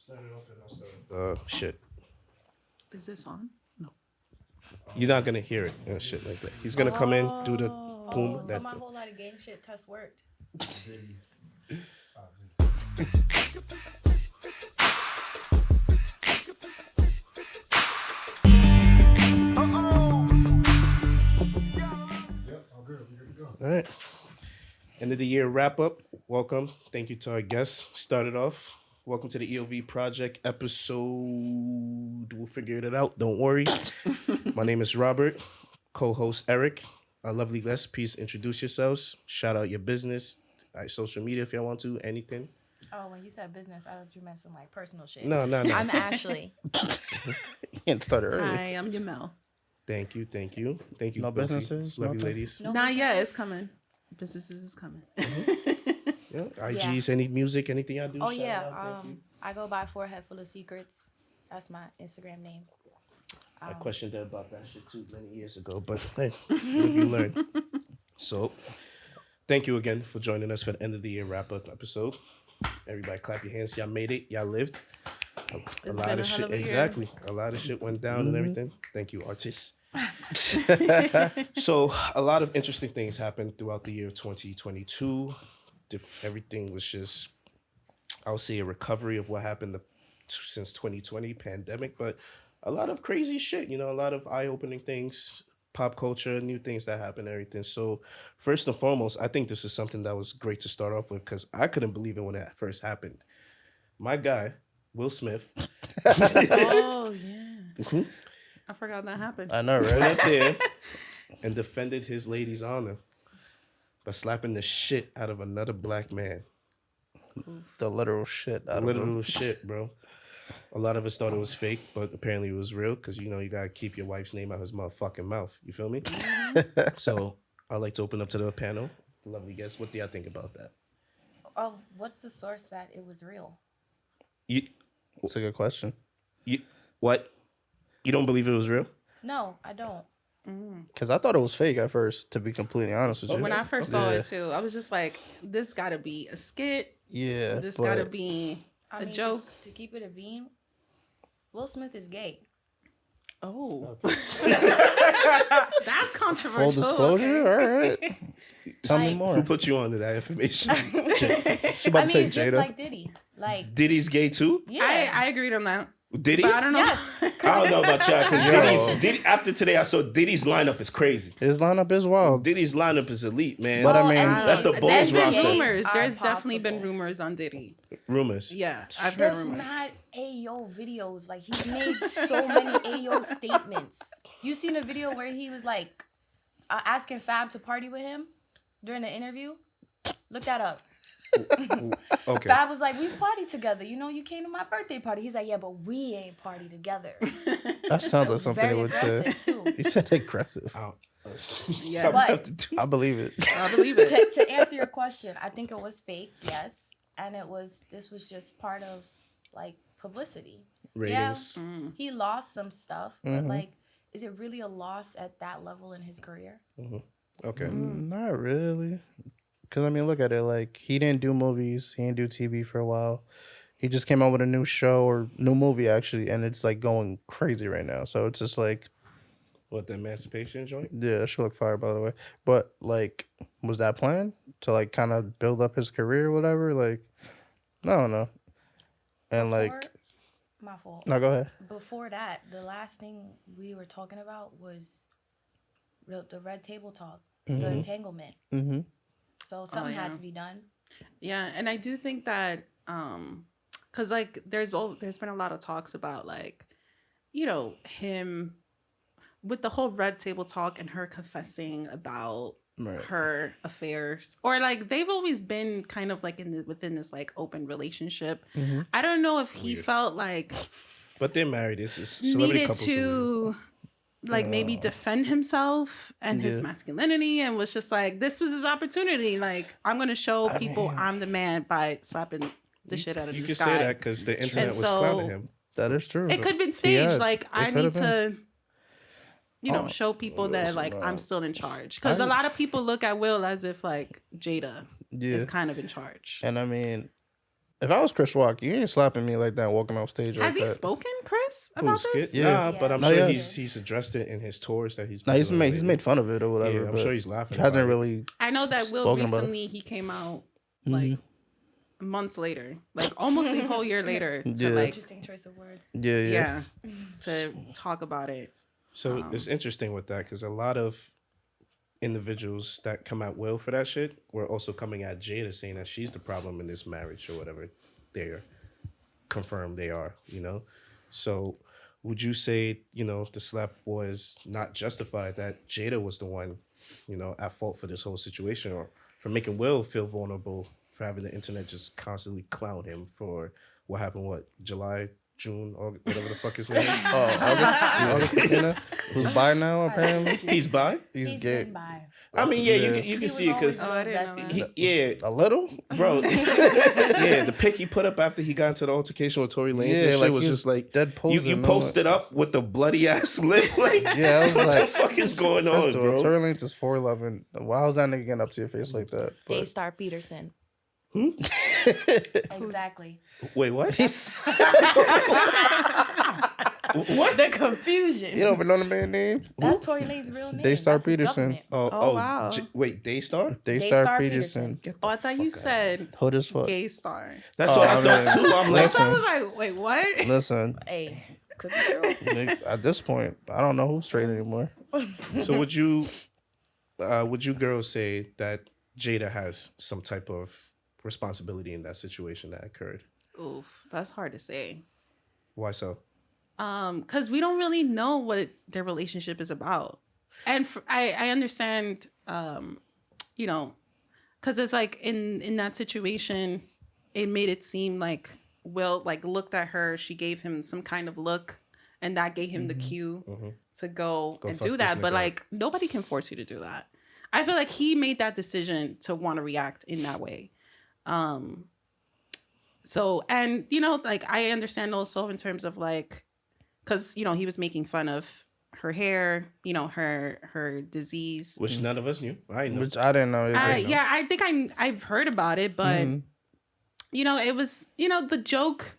Start it off and I'll start. Shit. Is this on? No. You're not gonna hear it and shit like that. He's gonna come in, do the boom. So my whole lot of gang shit test worked. All right. End of the year wrap up. Welcome. Thank you to our guests. Started off. Welcome to the EOV Project episode. We'll figure it out. Don't worry. My name is Robert. Co-host Eric. Our lovely guests. Please introduce yourselves. Shout out your business, social media if y'all want to. Anything. Oh, when you said business, I thought you meant some like personal shit. No. I'm Ashley. You can't start it early. Hi, I'm Yamel. Thank you. No businesses, lovely nothing? ladies. No Not yet. businesses? It's coming. Businesses is coming. Yeah. IGs, any music, anything I do? Oh shout yeah. it out. Thank you. I go by Forehead Full of Secrets. That's my Instagram name. I questioned her about that shit too many years ago, but hey, you learn. So, thank you again for joining us for the end of the year wrap up episode. Everybody, clap your hands. Y'all made it. Y'all lived. A It's lot been of a hell shit. of a year. Exactly. A lot of shit went down and everything. Thank you, artists. So, a lot of interesting things happened throughout the year 2022. Everything was just, I would say, a recovery of what happened since 2020 pandemic, but a lot of crazy shit, a lot of eye-opening things, pop culture, new things that happen, everything. So first and foremost, I think this is something that was great to start off with because I couldn't believe it when it first happened. My guy, Will Smith. Oh yeah. Mhm. I forgot that happened. I know, Went right? up there and defended his lady's honor by slapping the shit out of another black man. The literal shit out of Literal him. shit, bro. A lot of us thought it was fake, but apparently it was real because, you got to keep your wife's name out his motherfucking mouth. You feel me? So I'd like to open up to the panel. The lovely guests, what do y'all think about that? Oh, what's the source that it was real? You, That's a good question. what? You don't believe it was real? No, I don't. Because I thought it was fake at first, to be completely honest with you. When I first saw Yeah. it too, I was just like, "This got to be a skit. Yeah. This but got to be I a mean, joke." To keep it a beam, Will Smith is gay. Oh, that's controversial. full disclosure? okay. All right. Tell me Like- more. Who put you onto that information? She about I to mean, say it's just Jada. like Diddy. Like, Diddy's gay too? yeah. I agreed on that, Did he? but I don't know. Yes. I don't know about y'all because Yo. Diddy, after today, I saw Diddy's lineup is crazy. His lineup is wild. Diddy's lineup is elite, man. But I Well, mean- and That's the these- Bulls There's been roster. rumors. are There's definitely been possible. rumors on Diddy. Rumors. Yeah, I've heard There's rumors. mad Ayo videos. Like, he's made so many Ayo statements. You seen a video where he was like asking Fab to party with him during the interview? Look that up. Okay. Fab was like, "We partied together. You came to my birthday party." He's like, "Yeah, but we ain't party together." That sounds like was something he very would say. aggressive, too. He said aggressive. Yeah. I But- have to do I believe it. I believe it. to answer your question, I think it was fake, yes, and this was just part of like publicity. ratings. Yeah, he lost some stuff, but like, is it really a loss at that level in his career? Okay. Not really. Because, I mean, look at it. Like, he didn't do movies. He didn't do TV for a while. He just came out with a new show or new movie, actually, and it's, like, going crazy right now. So it's just, like, What, the Emancipation joint? yeah, that should look fire, by the way. But, like, was that planned? To, like, kind of build up his career or whatever? Like, I don't know. And, like, Before- my fault. no, go ahead. Before that, the last thing we were talking about was the red table talk, the entanglement. Mm-hmm. So something yeah. had to be done. Yeah, and I do think that cuz like there's been a lot of talks about like him with the whole red table talk and her confessing about Right. her affairs, or like they've always been kind of like within this like open relationship. I don't know if he Weird. felt like But they're married. It's celebrity needed couples. are weird. to like maybe defend himself and his Yeah. masculinity, and was just like, this was his opportunity. Like, I'm gonna show people I'm the man by slapping the shit out of You this can guy. say that because the internet And was so- clowning him. That is true. It could have been He staged. had- Like, it I could need have been. to, Oh, show people that listen, like bro. I'm still in charge. Because a lot of people look at Will as if like Jada Yeah. is kind of in charge. And I mean, If I was Chris Rock, you ain't slapping me like that, walking off stage like Has he that. spoken, Chris, about Who's this? good? Yeah. Nah, but I'm No, sure yeah. he's addressed it in his tours that he's been No, he's doing made lately. fun of it or whatever. Yeah, I'm but sure he's laughing He hasn't about it. really. I know that Will Spoken about it. recently he came out like months later, like almost a whole year later, to Yeah. like Interesting choice of words. Yeah. to talk about it. So it's interesting with that because a lot of individuals that come at Will for that shit were also coming at Jada saying that she's the problem in this marriage or whatever they're confirmed they are, you know? So would you say, you know, the slap was not justified, that Jada was the one, you know, at fault for this whole situation or for making Will feel vulnerable for having the internet just constantly clown him for what happened, July, June, August, whatever the fuck his name is? August Christina, who's bi now apparently. He's bi? He's gay. been by. I mean, yeah, Yeah. you can see it because I didn't know that. yeah, A little. bro, yeah, the pic he put up after he got into the altercation with Tory Lanez, Yeah, and shit like was he just was like dead posing, you no, posted up with the bloody ass lip, like Yeah, I was what the like, fuck is going on, First of all, bro? Tory Lanez is 4'11". How's that nigga getting up to your face like that? But- Daystar Peterson. Hmm? Exactly. Wait, what? What? The confusion. You don't even know the man name? That's Tory Lane's real name. Daystar That's his Peterson. government. Oh, wow. Wait, Daystar? Daystar Daystar Peterson. Get Oh, the I thought fuck you out. said Hood as fuck. gay star. That's Oh, what I I thought mean, too. I'm like, I listen. was like, wait, what? Listen, Hey, could be true. nigga, at this point, I don't know who's straight anymore. so would you girls say that Jada has some type of responsibility in that situation that occurred? Oof, that's hard to say. Why so? Because we don't really know what their relationship is about, and I understand, you know, because it's like in that situation, it made it seem like Will like looked at her, she gave him some kind of look, and that gave him the cue to go and fuck do this that. But nigga up. like nobody can force you to do that. I feel like he made that decision to want to react in that way. So, and you know, like I understand also in terms of like, because you know he was making fun of her hair, you know, her disease. Which none of us knew. I know. Which I didn't know either. Yeah, I think I've heard about it, but you know, it was, you know, the joke.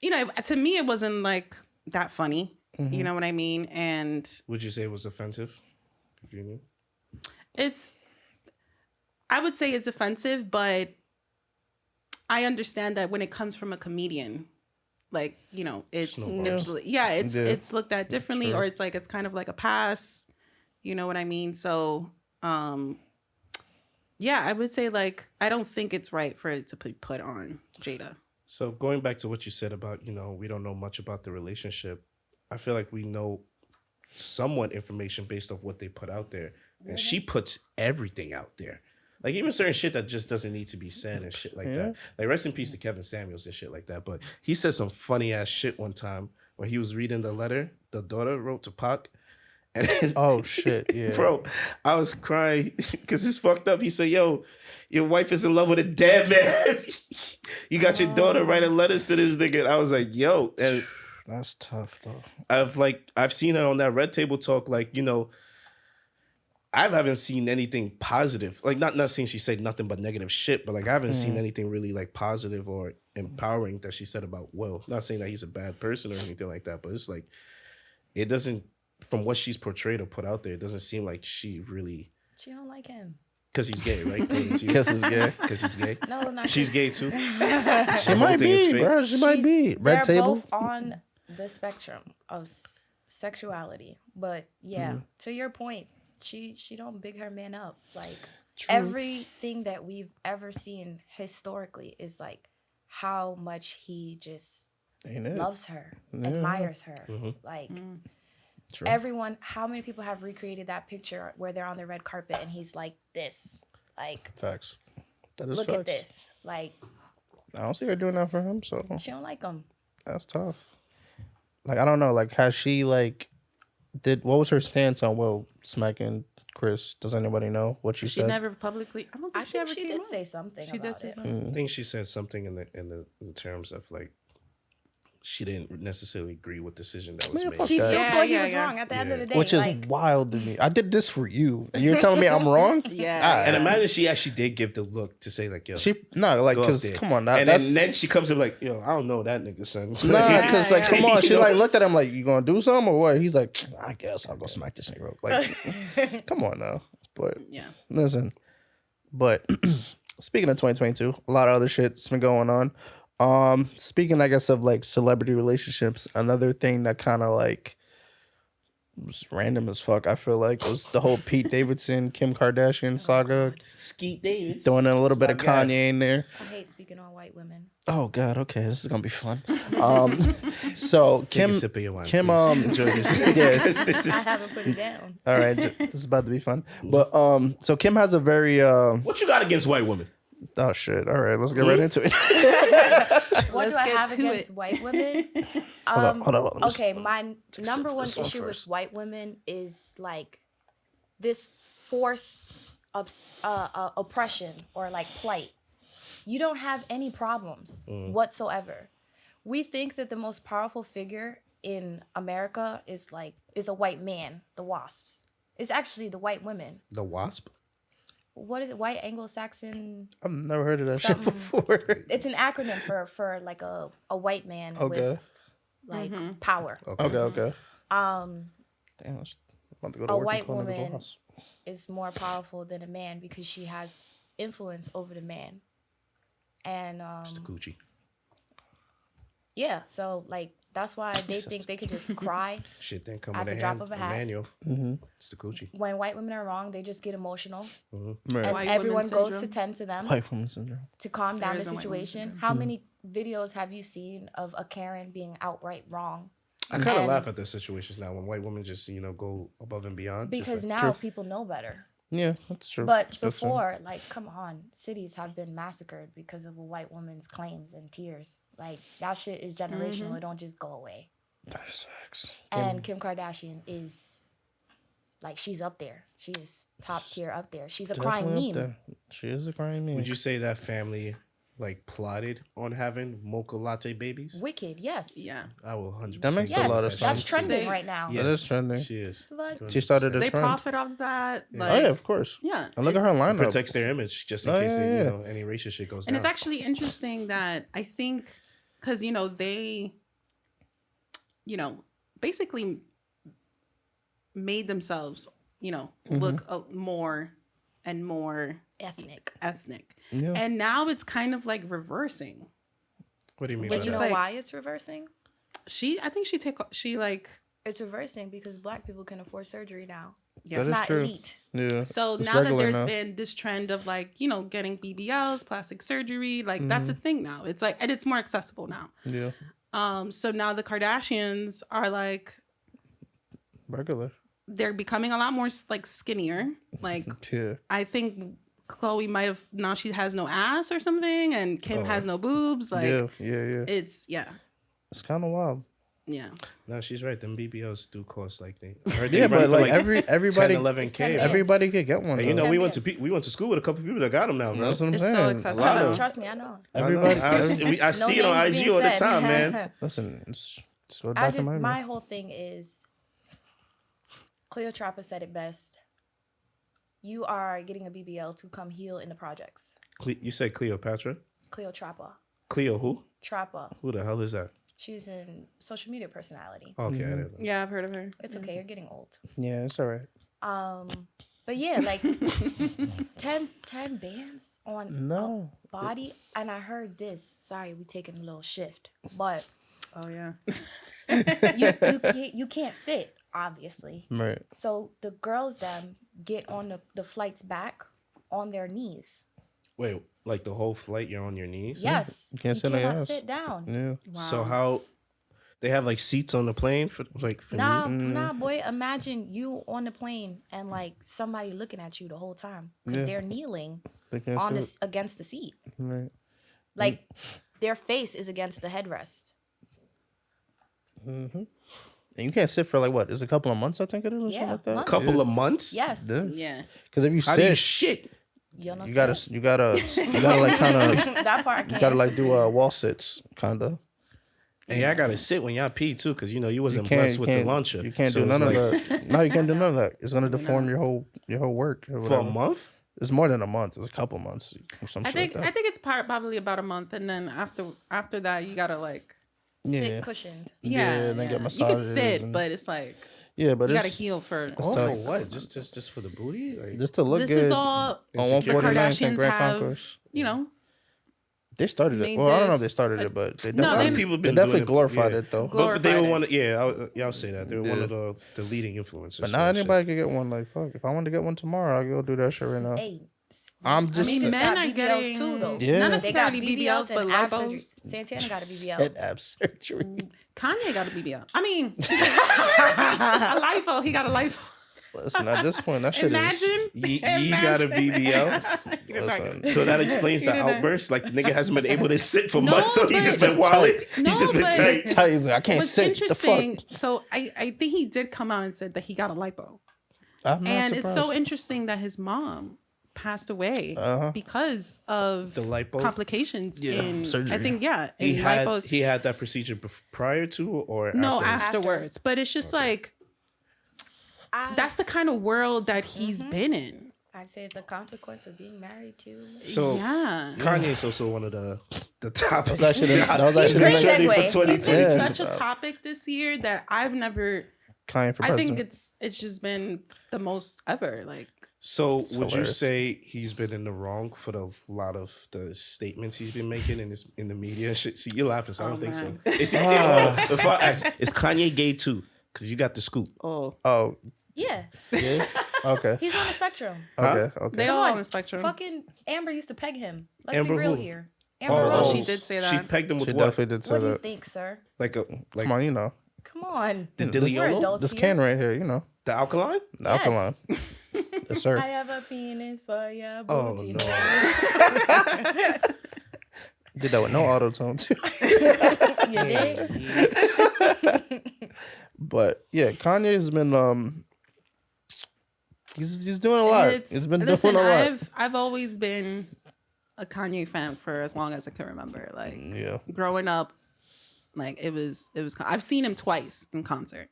You know, to me, it wasn't like that funny. You know what I mean? And Would you say it was offensive? If you knew. I would say it's offensive, but I understand that when it comes from a comedian, like, you know, it's looked at differently, True. or it's like it's kind of like a pass. You know what I mean? So, yeah, I would say like I don't think it's right for it to be put on Jada. So going back to what you said about, you know, we don't know much about the relationship. I feel like we know somewhat information based off what they put out there. And she puts everything out there. Like even certain shit that just doesn't need to be said and shit like that. Like rest in peace to Kevin Samuels and shit like that. But he said some funny ass shit one time where he was reading the letter the daughter wrote to Pac. And then, Oh shit, yeah. bro, I was crying because it's fucked up. He said, yo, your wife is in love with a dead man. You got your daughter writing letters to this nigga. And I was like, yo. And That's tough though. I've seen her on that Red Table Talk, like, you know, I haven't seen anything positive. Like not saying she said nothing but negative shit, but like I haven't seen anything really like positive or empowering that she said about Will. Not saying that he's a bad person or anything like that, but it's like it doesn't, from what she's portrayed or put out there, it doesn't seem like she really, She don't like him. because he's gay, right? Because he's gay. Because he's gay. No, not She's just- gay too. She might be, bro. She might be. They're Red Table. both on the spectrum of sexuality, but yeah, to your point, she don't big her man up. Like everything that we've ever seen historically is like how much he just Ain't it? loves her, Yeah. admires her. Like True. everyone, how many people have recreated that picture where they're on the red carpet and he's like this, like Facts. That is look facts. at this, like I don't see her doing that for him, so she don't like him. that's tough. Like I don't know. Like has she like what was her stance on Will smacking Chris? Does anybody know what she She said? never publicly. I don't think I she think ever she came did out. say something She did about say it. something. I think she said something in terms of like she didn't necessarily agree with the decision that was Man, made. fuck She still that. thought he Yeah, was yeah. wrong at the end of the day. Which is like, wild to me. I did this for you, and you're telling me I'm wrong. Yeah. And imagine she actually did give the look to say like, yo, She like go up because there. come on, and that's then she comes up like, yo, I don't know that nigga, son. nah, because like Yeah, come on, You she know? like looked at him like, you gonna do something or what? He's like, I guess I'll go smack this nigga. Like, come on now. But Yeah. listen, but speaking of 2022, a lot of other shit's been going on. Speaking, I guess, of like celebrity relationships, another thing that kind of like was random as fuck, I feel like, was the whole Pete Davidson, Kim Kardashian saga. Skeet Davis. Throwing in a little bit of My guy. Kanye in there. I hate speaking on white women. Oh God, okay, this is gonna be fun. So Take a Kim, sip of your wine, Kim, please. Enjoy this. yeah. this I is haven't put it down. All right, this is about to be fun. But so Kim has a very what you got against white women? oh shit. All right, let's get right into it. What Let's do I get have to against it. white women? Hold on. Let me Okay, my sip number of one this one issue with first. white women is like this forced oppression or like plight. You don't have any problems whatsoever. We think that the most powerful figure in America is a white man, the WASPs. It's actually the white women. The Wasp. What is it? White Anglo-Saxon. I've never heard of that shit Something- before. It's an acronym for like a white man Okay. with like power. Okay. Um, Damn, I'm about to go to A work white and call niggas woman- lost. is more powerful than a man because she has influence over the man. And It's the Gucci. yeah, so like that's why they think they could just cry. Shit then come At with the a drop hand. of a A hat. manual. Mm-hmm. It's the Gucci. When white women are wrong, they just get emotional, Right. and White everyone woman goes to syndrome. tend to them White woman syndrome. to calm There down the is a white woman situation. syndrome. How many videos have you seen of a Karen being outright wrong? I kind of And- laugh at those situations now when white women just go above and beyond. Just Because like, now True. people know better. Yeah, that's true. But It's good for him. before, like, come on, cities have been massacred because of a white woman's claims and tears. Like, that shit is generational. It don't just go away. That is facts. And Kim Kardashian is, like, she's up there. She is top tier up there. She's a crying Definitely up meme. there. She is a crying meme. would you say that family plotted on having mocha latte babies? Wicked, yes. Yeah. I will 100%. That makes a Yes, lot of that's sense. trending They- right now. Yes, That is trending. She is. What? She started a They trend. profit off that. Yeah. Like, Oh yeah, of course. yeah. And look at her it's- lineup. Protects their image just in Oh, case yeah, yeah. any racist shit goes And down. it's actually interesting that I think, because, they, basically made themselves, look more and more Ethnic. ethnic. Yeah. And now it's kind of like reversing. What do you mean But by you that? know like- why it's reversing? I think she like, It's reversing because black people can afford surgery now. yeah. It's That is not true. elite. Yeah. So It's now that regular there's now. been this trend of getting BBLs, plastic surgery, that's a thing now. It's like, and it's more accessible now. Yeah. So now the Kardashians are Regular. they're becoming a lot more skinnier. Like Yeah. I think Chloe might have, now she has no ass or something, and Kim Oh. has no boobs. Like yeah. it's It's kind of wild. yeah. No, she's right. Them BBLs do cost I heard Yeah, they run but for like everybody, 10, 11K. It's 10 bro. everybody could get one. And you though. know, we 10 went to we went to school with a couple people that got them now, bro. That's what I'm It's so saying. accessible. lot of now. them. Trust me, I know. Everybody. I see it on names IG being all the said. time, man. Listen, it's so I back in just, my mind. my whole thing is, Cleopatra said it best. You are getting a BBL to come heal in the projects. You said Cleopatra? Cleopatra. Cleo who? Trappa. Who the hell is that? She's a social media personality. Okay, I didn't know. Yeah, I've heard of her. It's okay, you're getting old. Yeah, it's all right. But yeah, like 10 bands on No. body. And I heard this. Sorry, we taking a little shift. But Oh yeah. you can't sit, obviously. Right. So the girls them get on the flights back on their knees. Wait, like the whole flight you're on your knees? Yes. You can't sit on your cannot ass. sit down. Yeah. So how they have seats on the plane for Nah, nah, boy. Imagine you on the plane and somebody looking at you the whole time because Yeah. they're kneeling They can't on sit. this against the seat. Right. Like their face is against the headrest. And you can't sit for what? Is it a couple of months? I think it is, or Yeah, something like that. months. couple of months? Yes. Yeah. Yeah. Because if you How do you sit, shit? You know you gotta kind of that part. I you can't gotta answer do for you. wall sits, kind of. And y'all gotta sit when y'all pee too, because you wasn't can't- blessed you with the can't- launcher. You can't So do it's none of like, that. No, you can't do none of that. It's gonna Maybe deform not. your whole work or for whatever. a month. It's more than a month. It's a couple months or some I shit think like that. I think it's probably about a month, and then after that, you gotta like Yeah. Sit cushioned. Yeah, then get You could massages sit, and- but it's like Yeah, but you gotta it's heal for. All tough. for what? Just for the booty? Like, just to look This good. is all on Insecure. the 149th and Kardashians Grand have. Concourse. You know, They started it. made Well, I don't know if they this, started like- it, but they No, a lot definitely, of people they been definitely doing it, glorified yeah. it though. but they were glorified one. Y'all say that they were one Yeah. of the leading influencers. But for now that shit. anybody could get one. Like fuck, if I wanted to get one tomorrow, I go do that shit right now. Hey, I'm I just mean, saying- men got are BBLs getting too, though. Yeah. not They got necessarily BBLs, BBLs, but and ab surgery. lipos. Santana got a BBL. Head ab surgery. Kanye got a BBL. I mean, a lipo. He got a lipo. Listen, at this point, that shit Imagine. Ye got a BBL. Listen. So that explains the outburst. Like the nigga hasn't been able to sit for No, months, so he's but- just been Just wilding. No, He's just been but- tight. is. Tight. He's like, I can't What's sit. The fuck. interesting? So I think he did come out and said that he got a lipo, I'm not and surprised. it's so interesting that his mom passed away Uh-huh. because of The lipo? complications Yeah, in surgery. I think He in had lipos. he had that procedure prior to or No, after? afterwards. But it's just like that's the kind of world that he's been in. I'd say it's a consequence of being married to. So Yeah. Kanye's also one of the topics. That was actually Great He's ready for segue. 2022. Yeah. Such a topic this year that I've never. Kanye for I president. think it's just been the most ever. Like So would you hilarious. say he's been in the wrong for a lot of the statements he's been making in the media and shit? See, you're laughing, so I don't think so. man. Is, if I ask, is Kanye gay too? Because you got the scoop. oh, Oh, Yeah, yeah. Okay. he's on the spectrum. Okay. Okay. they Come all on, on the spectrum. Fucking Amber used to peg him. Let's Amber be real who? here. Amber Oh, Rose. she did say She that. pegged him with She what? definitely did say What do you that. think, sir? Like Come on, you know. Come on. the We're Dilliolo? adults This here. can right here, you know. The alkaline? The alkaline. Yes, sir. I have a penis for your Oh booty. no. Did that with no auto tone too. You dig? But yeah, Kanye's been he's doing a lot. He's been listen, doing a lot. I've always been a Kanye fan for as long as I can remember. Like Yeah. growing up, like it was. I've seen him twice in concert.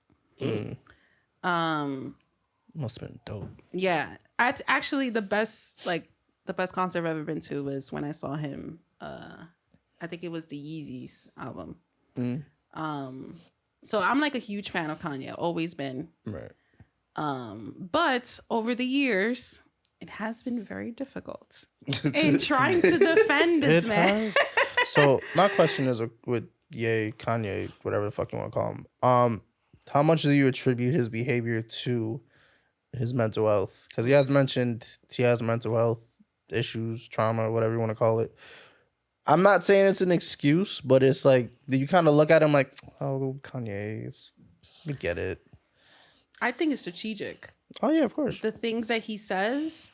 Must have been dope. Yeah, actually the best concert I've ever been to was when I saw him. I think it was the Yeezys album. So I'm like a huge fan of Kanye, always been. Right. But over the years, it has been very difficult in trying to defend this man. has. So my question is with Ye, Kanye, whatever the fuck you want to call him. How much do you attribute his behavior to his mental health? Because he has mentioned he has mental health issues, trauma, whatever you want to call it. I'm not saying it's an excuse, but it's like you kind of look at him like, oh, Kanye, we get it. I think it's strategic. Oh yeah, of course. The things that he says,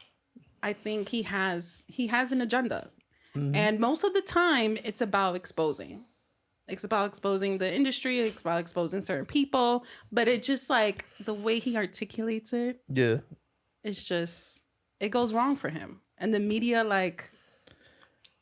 I think he has an agenda. And most of the time it's about exposing. It's about exposing the industry, it's about exposing certain people, but it just like the way he articulates it, Yeah. it's just it goes wrong for him. And the media like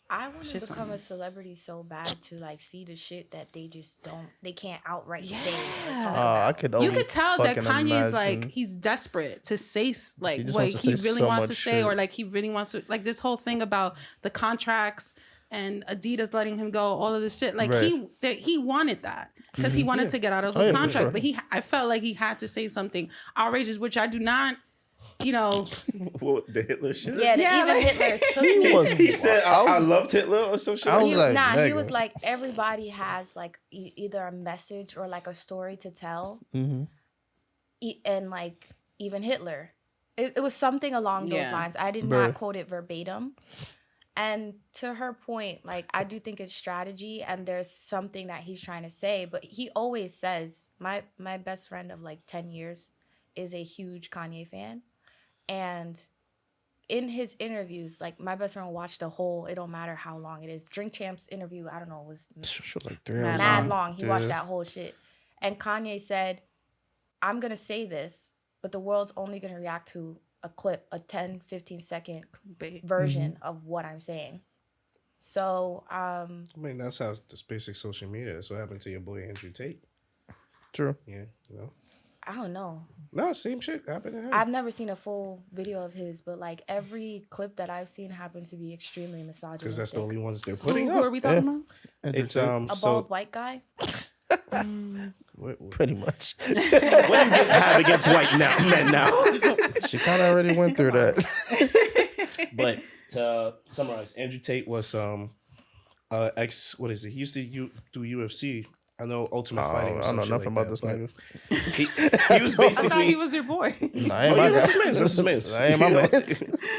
I want to Shit's on become him. a celebrity so bad to like see the shit that they just they can't outright say or Yeah. talk Oh, about. I could. you only could tell that fucking Kanye's like imagine. he's desperate to say like He just what wants to he say really so wants to much say, shit. or like he really wants to like this whole thing about the contracts and Adidas letting him go, all of this shit. Like Right. he wanted that because he wanted to get out of Oh, those yeah, for contracts, sure. but I felt like he had to say something outrageous, which I do not, you know. What, the Hitler shit? Yeah, Yeah, even like- Hitler took He me. was. He said, I I was- loved Hitler or some shit. I was He, like, he nigga. was like, everybody has like either a message or like a story to tell. Mhm. And like even Hitler, it was something along those Yeah. lines. I did Bruh. not quote it verbatim. And to her point, like I do think it's strategy and there's something that he's trying to say, but he always says, my best friend of like 10 years is a huge Kanye fan. And in his interviews, like my best friend watched the whole, it don't matter how long it is. Drink Champs interview, I don't know, was She was like 3 Mad hours mad long. long. He watched Yeah. that whole shit. And Kanye said, I'm going to say this, but the world's only going to react to a clip, a 10, 15 second version of what I'm saying. So I mean, that's how the basic social media is. What happened to your boy Andrew Tate? True. Yeah, you know. I don't know. No, same shit happened to him. I've never seen a full video of his, but like every clip that I've seen happens to be extremely Because misogynistic. that's the only ones they're Who, putting who are up. we talking Yeah. about? It's A so bald white guy. what Pretty much. do you have against white men now? She kind of already went through that. But to summarize, Andrew Tate was ex. What is it? He used to do UFC. I know Ultimate Fighting. Or I don't know some shit nothing like about that, this nigga. but He was I thought basically. he was your boy. Nah, I ain't Oh, my yeah, that's guy. his man. That's his man. I ain't my You know, man.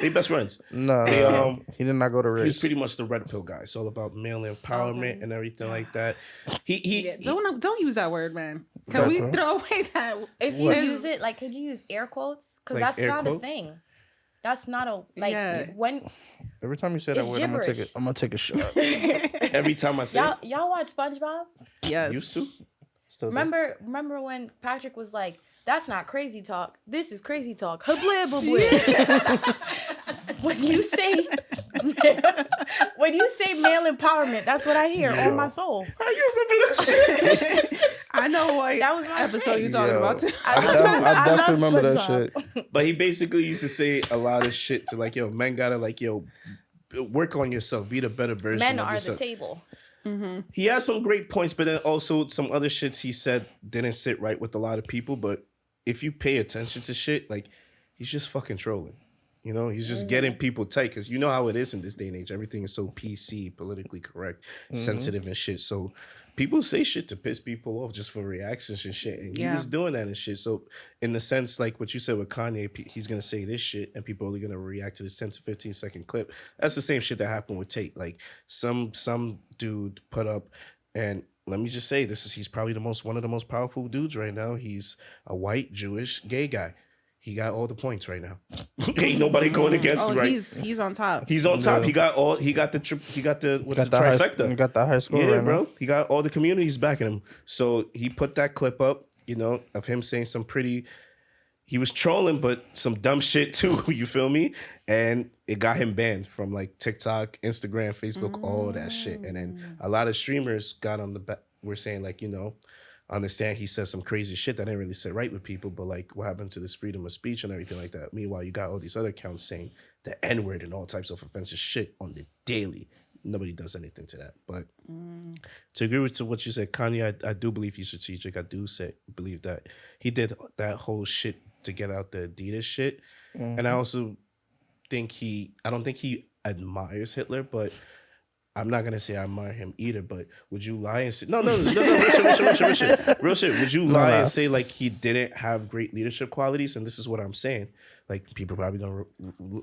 They best friends. No, They, he did not go to He was race. pretty much the red pill guy. It's all about male empowerment Okay. and everything like that. He Yeah, don't use that word, man. Can That we bro. throw away that? If you What? use it, like, could you use air quotes? Because Like that's air not quotes? a thing. That's not a like Yeah. when Every time you say that It's word, I'm gibberish. gonna take a shot. every time I say y'all watch SpongeBob. Yes. used to. Still there. Remember when Patrick was like, "That's not crazy talk. This is crazy talk." Blah, blah, blah. When you say male empowerment, that's what I hear on my soul. How you remember that shit? I know what That was my episode shit. you're talking Yo. about too. I I love definitely remember that SpongeBob. shit. But he basically used to say a lot of shit to like, yo, men gotta like, yo, work on yourself, be the better version Men of are the yourself. table. He has some great points, but then also some other shits he said didn't sit right with a lot of people. But if you pay attention to shit, like he's just fucking trolling. You know, he's just getting people tight because you know how it is in this day and age. Everything is so PC, politically correct, sensitive and shit. So people say shit to piss people off just for reactions and shit. And he Yeah. was doing that and shit. So in the sense, like what you said with Kanye, he's going to say this shit and people are only going to react to this 10 to 15 second clip. That's the same shit that happened with Tate. Like some dude put up, and let me just say, he's probably one of the most powerful dudes right now. He's a white Jewish gay guy. He got all the points right now. Ain't nobody going against him, right? He's on top. He's on top. Yeah. He got the trifecta. Got the high score Yeah, right bro. now. He got all the communities backing him. So he put that clip up, you know, of him saying some pretty. He was trolling, but some dumb shit too. You feel me? And it got him banned from like TikTok, Instagram, Facebook, all that shit. And then a lot of streamers got on the back. We're saying like, you know, understand he said some crazy shit that didn't really sit right with people, but like what happened to this freedom of speech and everything like that. Meanwhile, you got all these other accounts saying the N-word and all types of offensive shit on the daily. Nobody does anything to that. But to agree with what you said, Kanye, I do believe he's strategic. I do believe that he did that whole shit to get out the Adidas shit. And I also think I don't think he admires Hitler, but I'm not gonna say I admire him either, but would you lie and say no, real shit. Would you lie and say like he didn't have great leadership qualities? And this is what I'm saying. Like people probably gonna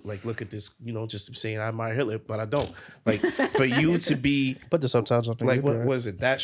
like look at this, you know, just saying I admire Hitler, but I don't. Like for you to be Put the subtitles on. like what was it that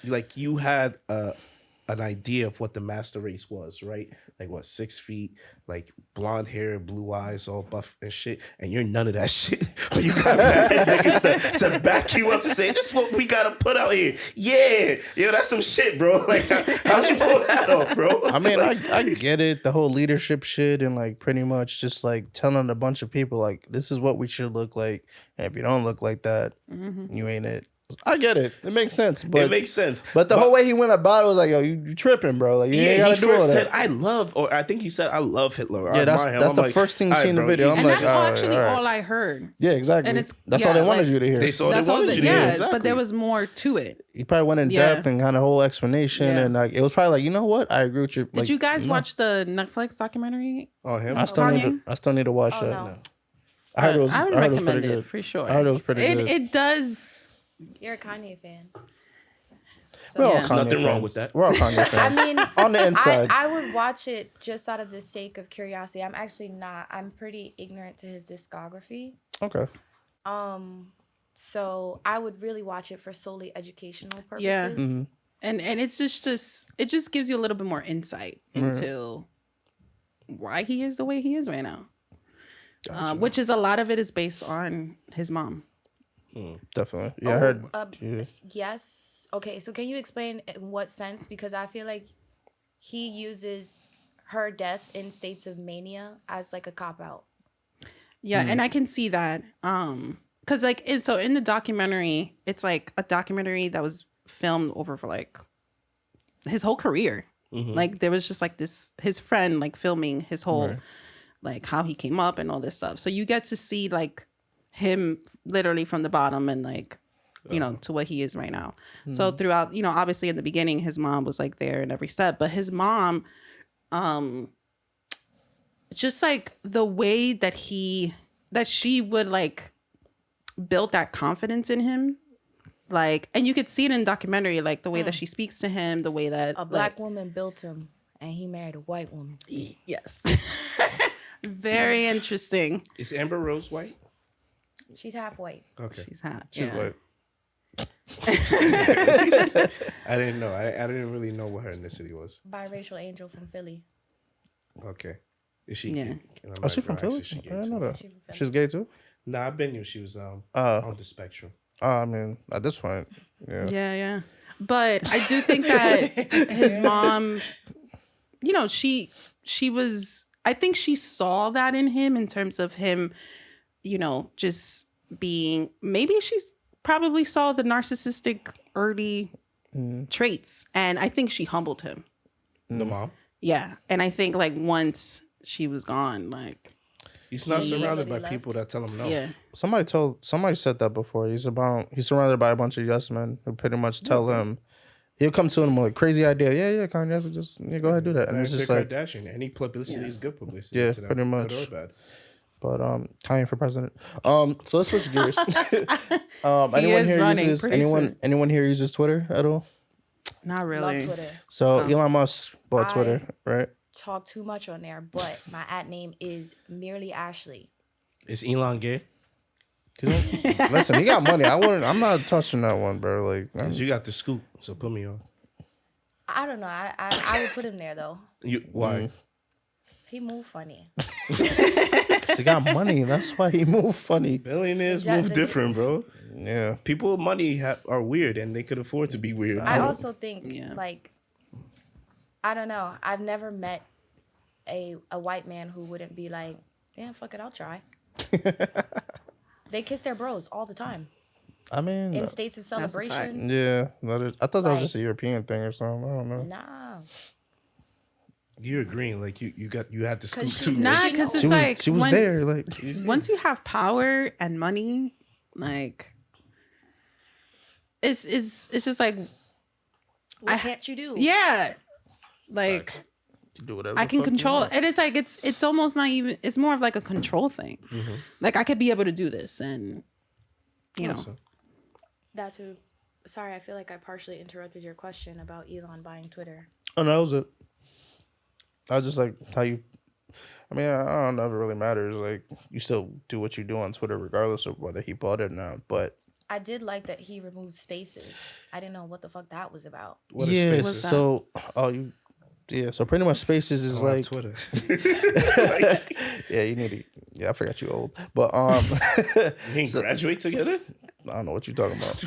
like you had an idea of what the master race was, right? Like what, 6 feet, like blonde hair, blue eyes, all buff and shit, and you're none of that shit. But you got mad niggas to back you up to say this is what we gotta put out here. Yeah, yo, that's some shit, bro. Like how'd you pull that off, bro? I mean, I get it, the whole leadership shit, and like pretty much just like telling a bunch of people like this is what we should look like, and if you don't look like that, you ain't it. I get it. It makes sense. But it makes sense. But the whole way he went about it was like, yo, you tripping, bro. Like you ain't he gotta do all first that. said, I love, or I think he said, I love Hitler. Yeah, I that's admire him. that's I'm the like, first thing you all see in the bro, video. I'm And like, that's actually all I heard. Yeah, exactly. And it's that's all they wanted like, you to hear. They saw That's they all wanted that, you to hear. yeah, Exactly. but there was more to it. He probably went in Yeah. depth and had a whole explanation, Yeah. and like it was probably like, you know what? I agree with you. Did Like, you guys no. watch the Netflix documentary? Oh, him? I still need Kanye? to. I still need to watch Oh, that. no. I heard it was. I would I heard it was recommend pretty it good. for sure. I heard it was pretty good. It does. You're a Kanye fan. We're all Yeah. Kanye There's nothing wrong fans. with that. We're all Kanye I fans. mean, On the inside. I would watch it just out of the sake of curiosity. I'm actually not. I'm pretty ignorant to his discography. Okay. So I would really watch it for solely educational purposes. Yeah. Mm-hmm. And it's just it just gives you a little bit more insight into why he is the way he is right now. Which is a lot of it is based on his mom. Definitely. Yeah, I heard. Yes. Okay, so can you explain in what sense? Because I feel like he uses her death in states of mania as like a cop out. Yeah, and I can see that. because like so in the documentary, it's like a documentary that was filmed over for like his whole career. Like there was just like his friend like filming his whole like how he came up and all this stuff. So you get to see like him literally from the bottom and like to what he is right now. So throughout, obviously in the beginning his mom was like there in every step, but his mom just like the way that she would like build that confidence in him, like, and you could see it in the documentary, like the way that she speaks to him, the way that a black woman built him and he married a white woman. Yes. Very interesting. Is Amber Rose white? She's half white. Okay. She's white. I didn't know. I didn't really know what her ethnicity was. Biracial angel from Philly. Okay. Is she? Yeah. Oh, she from Philly? I didn't know that. She's gay too? Nah, I bet you she was on the spectrum. I mean, at this point, yeah. Yeah. But I do think that his mom, she was, I think she saw that in him in terms of him, just being, maybe she's probably saw the narcissistic early traits. And I think she humbled him. The mom? Yeah. And I think like once she was gone, like. He's not surrounded by people that tell him no. Yeah. Somebody said that before. He's surrounded by a bunch of yes men who pretty much tell him, he'll come to him with a crazy idea. Yeah, Kanye, so just go ahead and do that. And it's just like Kardashian. Any publicity is good publicity. Yeah, to them, pretty much. good or bad. But Kanye for president. So let's switch gears. Anyone here anyone here uses Twitter at all? Not really. Love Twitter. So Elon Musk bought Twitter, right? Talk too much on there, but my @name is merely Ashley. Is Elon gay? Listen, he got money. I'm not touching that one, bro. Like, You got the scoop, so put me on. I don't know. I would put him there though. Why? He moved funny. he got money. That's why he moved funny. Billionaires move different, bro. Yeah. People with money are weird, and they could afford to be weird. I also think like, I don't know. I've never met a white man who wouldn't be like, yeah, fuck it, I'll try. They kiss their bros all the time. I mean, in states of celebration. Yeah, I thought that was just a European thing or something. I don't know. Nah. You're agreeing, like you had to scoop too. Nah, because it's like she was there. Like once you have power and money, like it's just like what can't you do? Yeah, like you do whatever I can control. And it's like it's almost not even. It's more of like a control thing. Mm-hmm. Like I could be able to do this, and you know. That's who. Sorry, I feel like I partially interrupted your question about Elon buying Twitter. Oh no, that was it. I was just like how you. I mean, I don't know if it really matters. Like you still do what you do on Twitter regardless of whether he bought it or not. But I did like that he removed spaces. I didn't know what the fuck that was about. Yeah. So so pretty much spaces is like Twitter. Yeah, you need to. Yeah, I forgot you old. But we ain't graduate together. I don't know what you're talking about.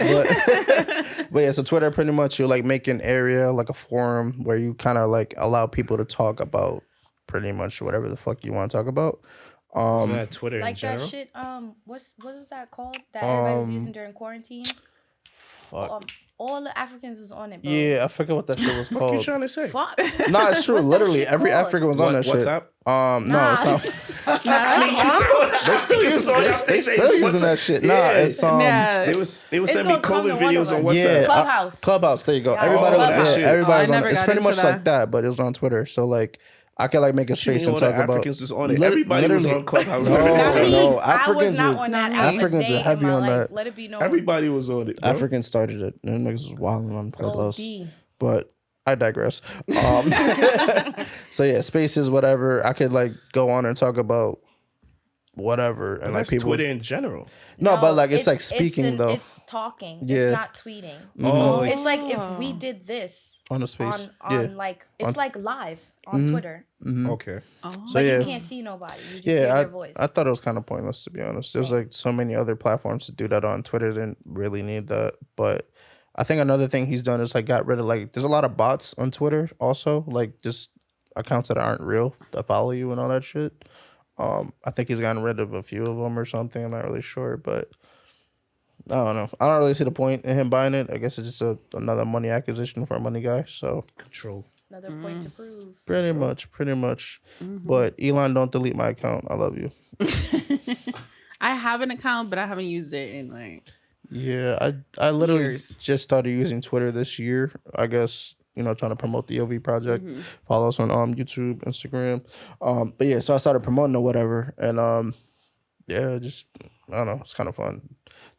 But yeah, so Twitter pretty much you like make an area like a forum where you kind of like allow people to talk about pretty much whatever the fuck you want to talk about. Is that Twitter like in general? that shit. What was that called that everybody was using during quarantine? Fuck. All the Africans was on it, bro. Yeah, I forget what that shit was called. What you trying to say? Fuck. Nah, it's true. What's that Literally, shit every called? African was on that shit. WhatsApp? No, it's not. They're still using that shit. Nah, it's They was sending me COVID videos on WhatsApp. Yeah, Clubhouse. Clubhouse. There you go. Yeah. Everybody was Clubhouse. everybody was I on never it. It's got pretty into much that. like that, but it was on Twitter. So like I could like make a space and talk about. Africans was on it. Everybody was on Clubhouse. No, I was Africans not were on that. Africans are heavy on that. Let it be known. Everybody was on it. Bro. Africans started it. And niggas was wilding on Clubhouse. OD. But I digress. So yeah, spaces, whatever. I could like go on and talk about whatever, and like That's people. Twitter in general. No, but like it's like speaking though. It's talking. Yeah. It's not tweeting. Oh, It's like if we did this on a space. on like it's like live on Twitter, Okay. So but yeah. you can't see nobody. You just hear Yeah, their voice. I thought it was kind of pointless to be honest. There's like so many other platforms to do that on. Twitter didn't really need that, but I think another thing he's done is like got rid of like there's a lot of bots on Twitter also, like just accounts that aren't real that follow you and all that shit. I think he's gotten rid of a few of them or something. I'm not really sure, but I don't know. I don't really see the point in him buying it. I guess it's just another money acquisition for a money guy. So Control. Another point to prove. pretty much. But Elon, don't delete my account. I love you. I have an account, but I haven't used it in like. Yeah, I literally Years. just started using Twitter this year. I guess, trying to promote the OV project. Follow us on YouTube, Instagram. But yeah, so I started promoting or whatever, and yeah, just I don't know, it's kind of fun.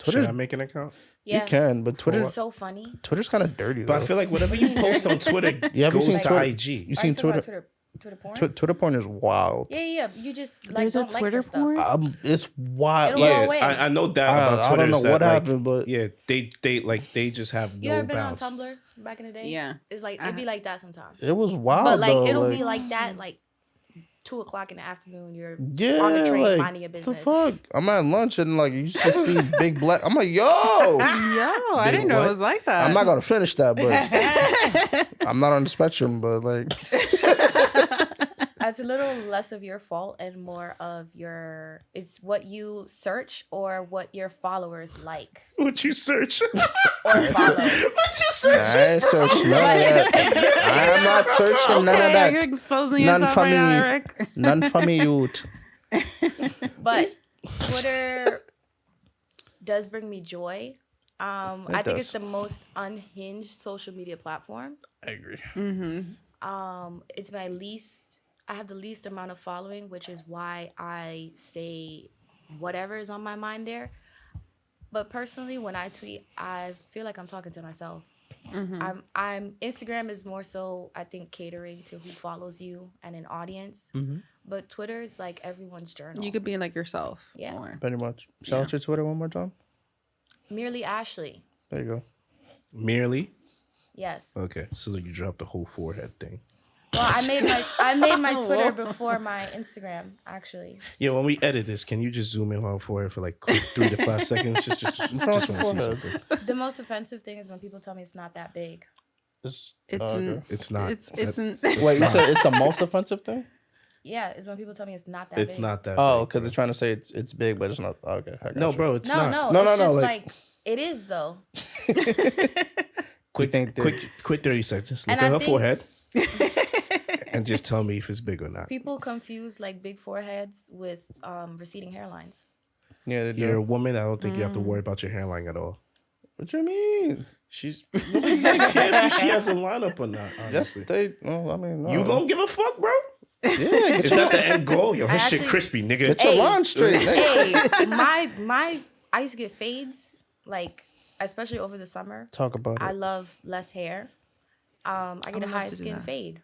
Should Twitter, I make an account? Yeah. you can, but Twitter, It's so funny. Twitter's kind of dirty. But Though. I feel like whatever you post on Twitter Yeah, have you goes seen to Twitter? IG. You Are you seen talking about Twitter? Twitter porn? Twitter porn is wild. Yeah. You just like There's a don't like Twitter this stuff. porn? It's wild. It'll go Yeah, away. I know that about I Twitter. don't know is that, what like, happened, but yeah, they just have You no ever been bounds. on Tumblr back in the day? Yeah. It's like it'd be like that sometimes. it was wild. But like though. it'll like, be like that, like 2:00 in the afternoon. You're yeah, on the train like, minding your the business. fuck? I'm at lunch and like you just see big black. I'm like, yo. Yo, I didn't know what? it was like that. I'm not gonna finish that, but I'm not on the spectrum. But like, It's a little less of your fault and more of your. It's what you search or what your followers like What you search? or follow. What you I search? ain't searching none of that. I am not searching none of Okay, you're that. exposing None yourself for right now, me. Eric. None for me, youth. But Twitter does bring me joy. I think does. it's the most unhinged social media platform. I agree. It's my least. I have the least amount of following, which is why I say whatever is on my mind there. But personally, when I tweet, I feel like I'm talking to myself. I'm Instagram is more so I think catering to who follows you and an audience. But Twitter is like everyone's journal. You could be like yourself. Yeah. More. Pretty much. Shout out your Twitter one more time. Merely Ashley. There you go. Merely? Yes. Okay, so you dropped the whole forehead thing. Well, I made my Twitter before my Instagram actually. Yeah, when we edit this, can you just zoom in on forehead for like 3 to 5 seconds? Just want to see forehead? something. The most offensive thing is when people tell me it's not that big. It's okay. It's not. It's Wait, you said it's the most offensive thing? Yeah, it's when people tell me it's not that It's big. not that. Oh, big, because bro. they're trying to say it's big, but it's not. Okay. I got No, you. bro, it's No, not. no, No, it's no, just like- like it is though. Quick, think that- quick 30 seconds. Look And at I her think- forehead and just tell me if it's big or not. People confuse like big foreheads with receding hairlines. Yeah, they do. You're a woman. I don't think you have to worry about your hairline at all. What you mean? She's nobody's gonna care if she has a lineup or not. Yes, Honestly, they. No, I mean, no. you gonna give a fuck, bro? Yeah, get Is your, that the end goal? Yo, her shit actually- crispy, nigga. get your Hey. line straight. nigga. Hey, my I used to get fades like especially over the summer. Talk about I it. love less hair. I get would a love high to do skin that. fade.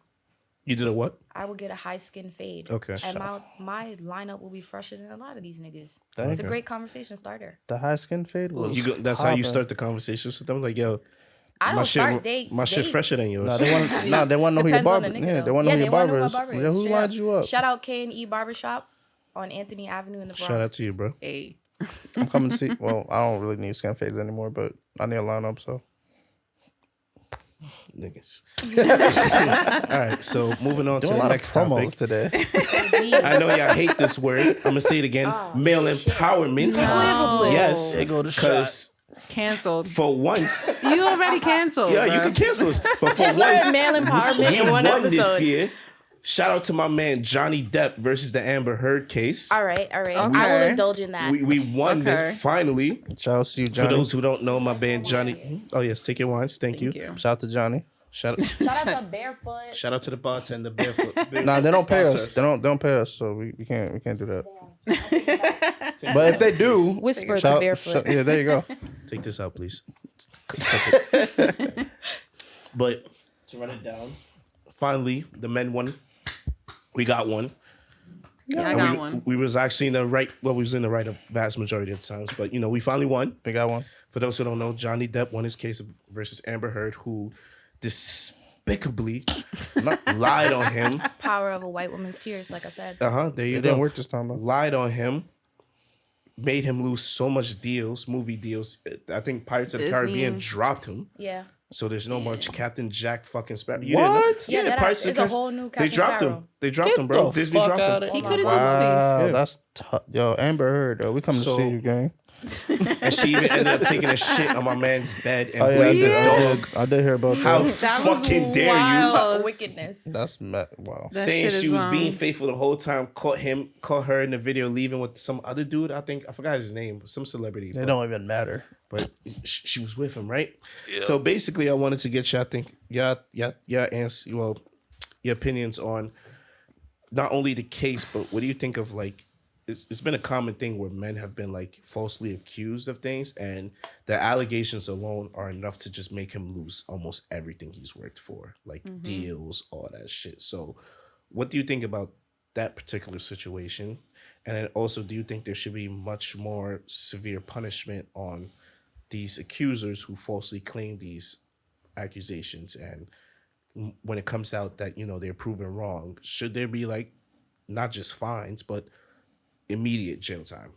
You did a what? I will get a high skin fade. Okay. And my lineup will be fresher than a lot of these niggas. Thank It's a you. great conversation starter. The high skin fade was. That's how you popping. start the conversations with them. Like, yo, I my don't shit, start. They my shit they- fresher than yours. No, they want. No, they want to know who your Depends on barber. the nigga, Yeah, though. they want to know who your wanna barber know is. my barber Yeah, who Straight lined you up? Shout out K&E Barbershop on Anthony Avenue in the Bronx. Shout out to you, bro. Hey. I'm coming to see. Well, I don't really need skin fades anymore, but I need a lineup. So Niggas. All right, so moving on to doing a the lot of next topic. promos today. I know y'all hate this word. I'm gonna say it again. Male empowerment. No. Yes, There go the shot. because Canceled. for once, You already canceled. yeah, you bruh. can cancel this. But for Learn once, male empowerment we in one won this episode. year. Shout out to my man Johnny Depp versus the Amber Heard case. All right. I will Okay. indulge in that. We won Okay. it finally. Shout out to you, For Johnny. those who don't know, my man Johnny. Oh yes, take your wines. Thank you. Thank you. Shout out to Johnny. Shout out. Shout out to Barefoot. Shout out to the bartender. Barefoot. Nah, they don't pay us. Sponsors. They don't pay us, so we can't do that. But if they do, Whisper to shout, Barefoot. yeah, there you go. Take this out, please. But to run it down, finally the men won. We got one. Yeah, I And got we, one. We was actually in the right. Well, we was in the right a vast majority of the times, but we finally won. We got one. For those who don't know, Johnny Depp won his case versus Amber Heard, who despicably lied on him. Power of a white woman's tears, like I said. There you It go. didn't work this time, though. Lied on him. Made him lose so much deals, movie deals. I think Pirates of the Disney. Caribbean dropped him. Yeah. So there's no more Captain Jack fucking Sparrow. What? Yeah, that Pirates of is the a Car- whole new They Captain dropped Sparrow. him. They dropped Get him, bro. the Disney fuck dropped outta him. He Oh my could have God. done movies. Wow, Yeah. that's tough. Yo, Amber Heard. We come to So- see you, gang. And she even ended up taking a shit on my man's bed and Oh yeah, blamed the dog. I did hear about How that. That was fucking dare you? wild. Wickedness. That's wow. That Saying shit she is was being wrong. faithful the whole time, caught her in the video leaving with some other dude. I forgot his name, some celebrity. They don't even matter. But she was with him, right? So basically, I wanted to get your answer, well, your opinions on not only the case, but what do you think of like? It's been a common thing where men have been like falsely accused of things, and the allegations alone are enough to just make him lose almost everything he's worked for, like deals, all that shit. So, what do you think about that particular situation? And then also, do you think there should be much more severe punishment on these accusers who falsely claim these accusations? And when it comes out that, they're proven wrong, should there be like not just fines, but immediate jail time?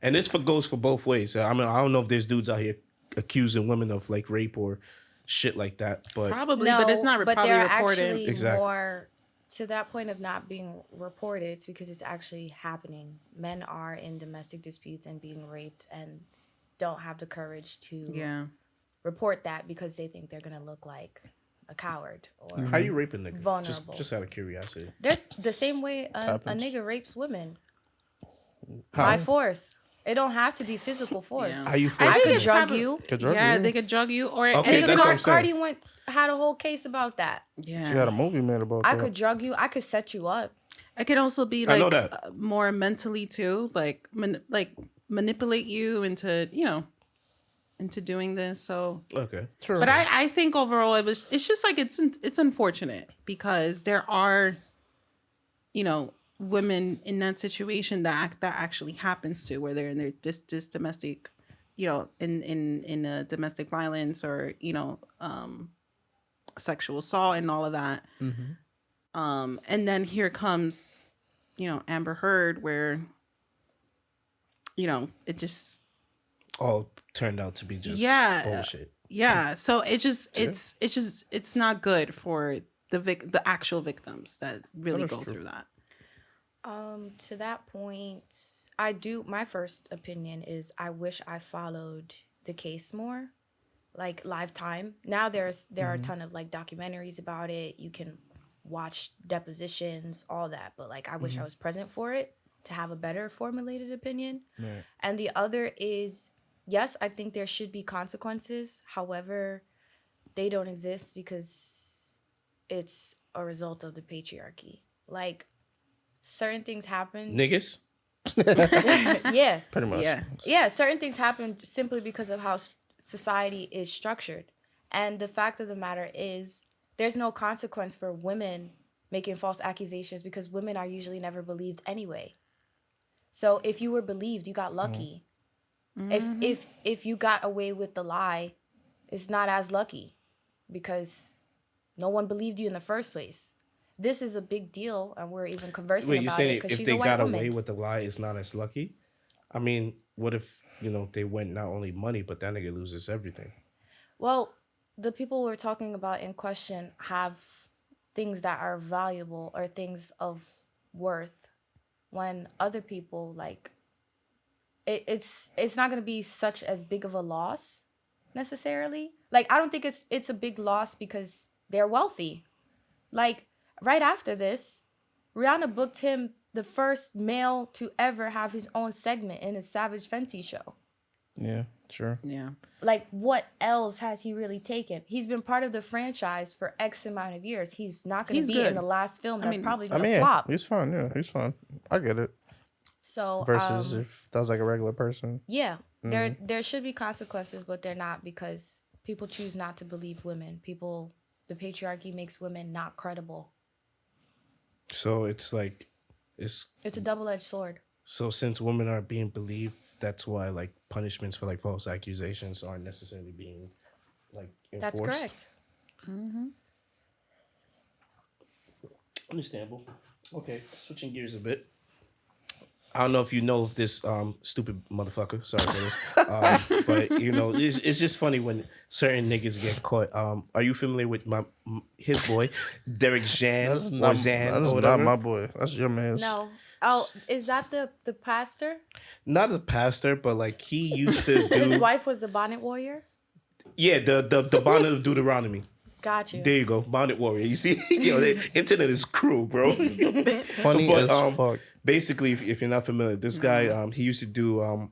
And this goes for both ways. I mean, I don't know if there's dudes out here accusing women of like rape or shit like that, but Probably, but it's not but probably they're reported. actually Exactly. more to that point of not being reported. It's because it's actually happening. Men are in domestic disputes and being raped and don't have the courage to Yeah. report that because they think they're gonna look like a coward or how you raping nigga? vulnerable. Just out of curiosity. There's the same way a Happens. nigga rapes women How? by force. It don't have to be physical force. Yeah. How you I I force think could it's drug probably- you. Could drug Yeah, you. they could drug you, or Okay, and that's what I'm saying. Cardi had a whole case about that. yeah. She had a movie made about I that. could drug you. I could set you up. It could also be I know like that. more mentally too, like manipulate you into into doing this. So, Okay. Sure. but I think overall it's just like it's unfortunate because there are women in that situation that actually happens to, where they're in their this domestic, in a domestic violence or sexual assault and all of that. And then here comes, Amber Heard, where, it just, All turned out to be just Yeah. bullshit. yeah. So it's not good for the actual victims that really That is go true. through that. To that point, my first opinion is I wish I followed the case more, like live time. Now there are a ton of like documentaries about it. You can watch depositions, all that. But like I wish I was present for it to have a better formulated opinion. Right. And the other is, yes, I think there should be consequences. However, they don't exist because it's a result of the patriarchy. Like, certain things happen. Niggas? Yeah. Pretty much. Yeah. Yeah, certain things happen simply because of how society is structured. And the fact of the matter is, there's no consequence for women making false accusations because women are usually never believed anyway. So if you were believed, you got lucky. If you got away with the lie, it's not as lucky because no one believed you in the first place. This is a big deal, and we're even conversing Wait, you're about it saying because if she's they a white got woman. away with the lie, it's not as lucky? I mean, what if, they went not only money, but that nigga loses everything? Well, the people we're talking about in question have things that are valuable or things of worth, when other people, like, it's not going to be such as big of a loss necessarily. Like, I don't think it's a big loss because they're wealthy. Like, right after this, Rihanna booked him the first male to ever have his own segment in a Savage Fenty show. Yeah, sure. Yeah. Like, what else has he really taken? He's been part of the franchise for X amount of years. He's not going He's to be in good. the last film that's probably I going to mean, flop. he's fine. Yeah, he's fine. I get it. So, Versus if that was like a regular person. yeah, there should be consequences, but they're not because people choose not to believe women. The patriarchy makes women not credible. So it's like, It's a double-edged sword. so since women aren't being believed, that's why like punishments for like false accusations aren't necessarily being like enforced. That's correct. Understandable. Okay, switching gears a bit. I don't know if you know of this stupid motherfucker. Sorry for this. But it's just funny when certain niggas get caught. Are you familiar with his boy, Derek Zan That's or not, Zan that's or not whatever? my boy. That's your man's. No. Oh, is that the pastor? Not a pastor, but like he used to His do. wife was the bonnet warrior. Yeah, the bonnet of Deuteronomy. Got you. There you go, bonnet warrior. You see, the internet is cruel, bro. Funny But, as fuck. Basically, if you're not familiar, this guy, he used to do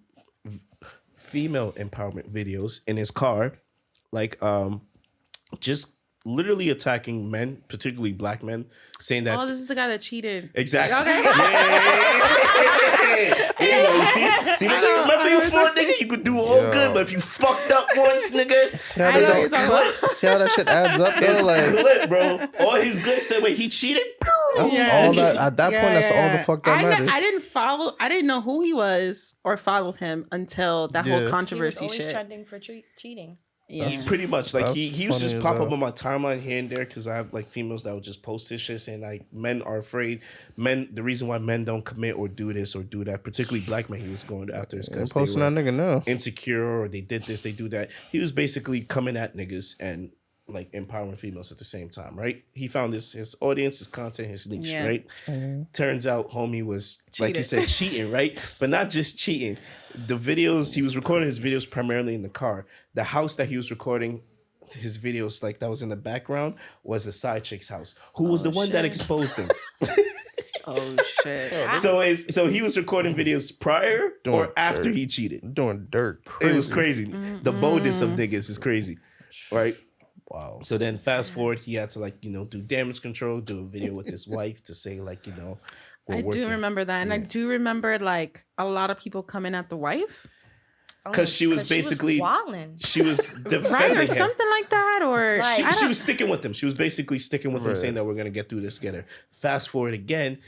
female empowerment videos in his car, like just literally attacking men, particularly black men, saying that Oh, this is the guy that cheated. exactly. Okay. See, remember you for a nigga, you could do all Yo. good, but if you fucked up once, nigga, See how, I know that, what you're talking about. see how that shit adds up, though? it's Like, clip, bro. All his good said, wait, he cheated. that's Yeah. all that. At that point, that's all the fuck that matters. I didn't know who he was or followed him until that Yeah. whole He was He was controversy always shit. trending for cheating. Yeah. He's pretty much like That's he used to funny just as pop up hell. on my timeline here and there because I have like females that would just post this shit saying like men are afraid. Men, the reason why men don't commit or do this or do that, particularly black men, he was going after is I'm because posting they that were nigga now. insecure or they did this, they do that. He was basically coming at niggas and like empowering females at the same time, right? He found his audience, his content, his niche, Yeah. right? Turns out homie was like you Cheated. said, cheating, right? But not just cheating. The videos, he was recording his videos primarily in the car. The house that he was recording his videos like that was in the background was the side chick's house, who was the one that shit. exposed him. Oh shit. So he was recording videos prior Doing or after dirt. he cheated. Doing dirt. Crazy. It was crazy. The boldness of niggas is crazy, right? Wow. So then fast forward, he had to like do damage control, do a video with his wife to say like we're I working. do remember that, and I do remember like a lot of people coming at the wife, Because she was basically wilding. she was defending right, or him. something like that, or Right. She, I she don't- was sticking with him. She was basically sticking with him, Right. saying that we're gonna get through this together. Fast forward again,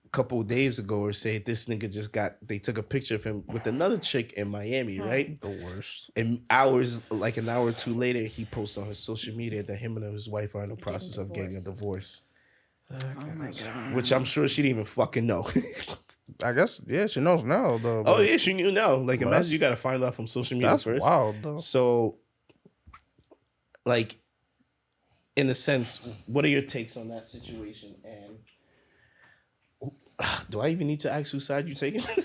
a couple of days ago, or say this nigga just they took a picture of him with another chick in Miami, right? The worst. And hours, like an hour or two later, he posted on his social media that him and his wife are in the process of getting a divorce. Oh my god. Which I'm sure she didn't even fucking know. I guess, yeah, she knows now, though. Oh but yeah, she knew now. Like Well, imagine that's- you gotta find out from social media That's first. wild, though. So, like, in a sense, what are your takes on that situation? And do I even need to ask whose side you taking? That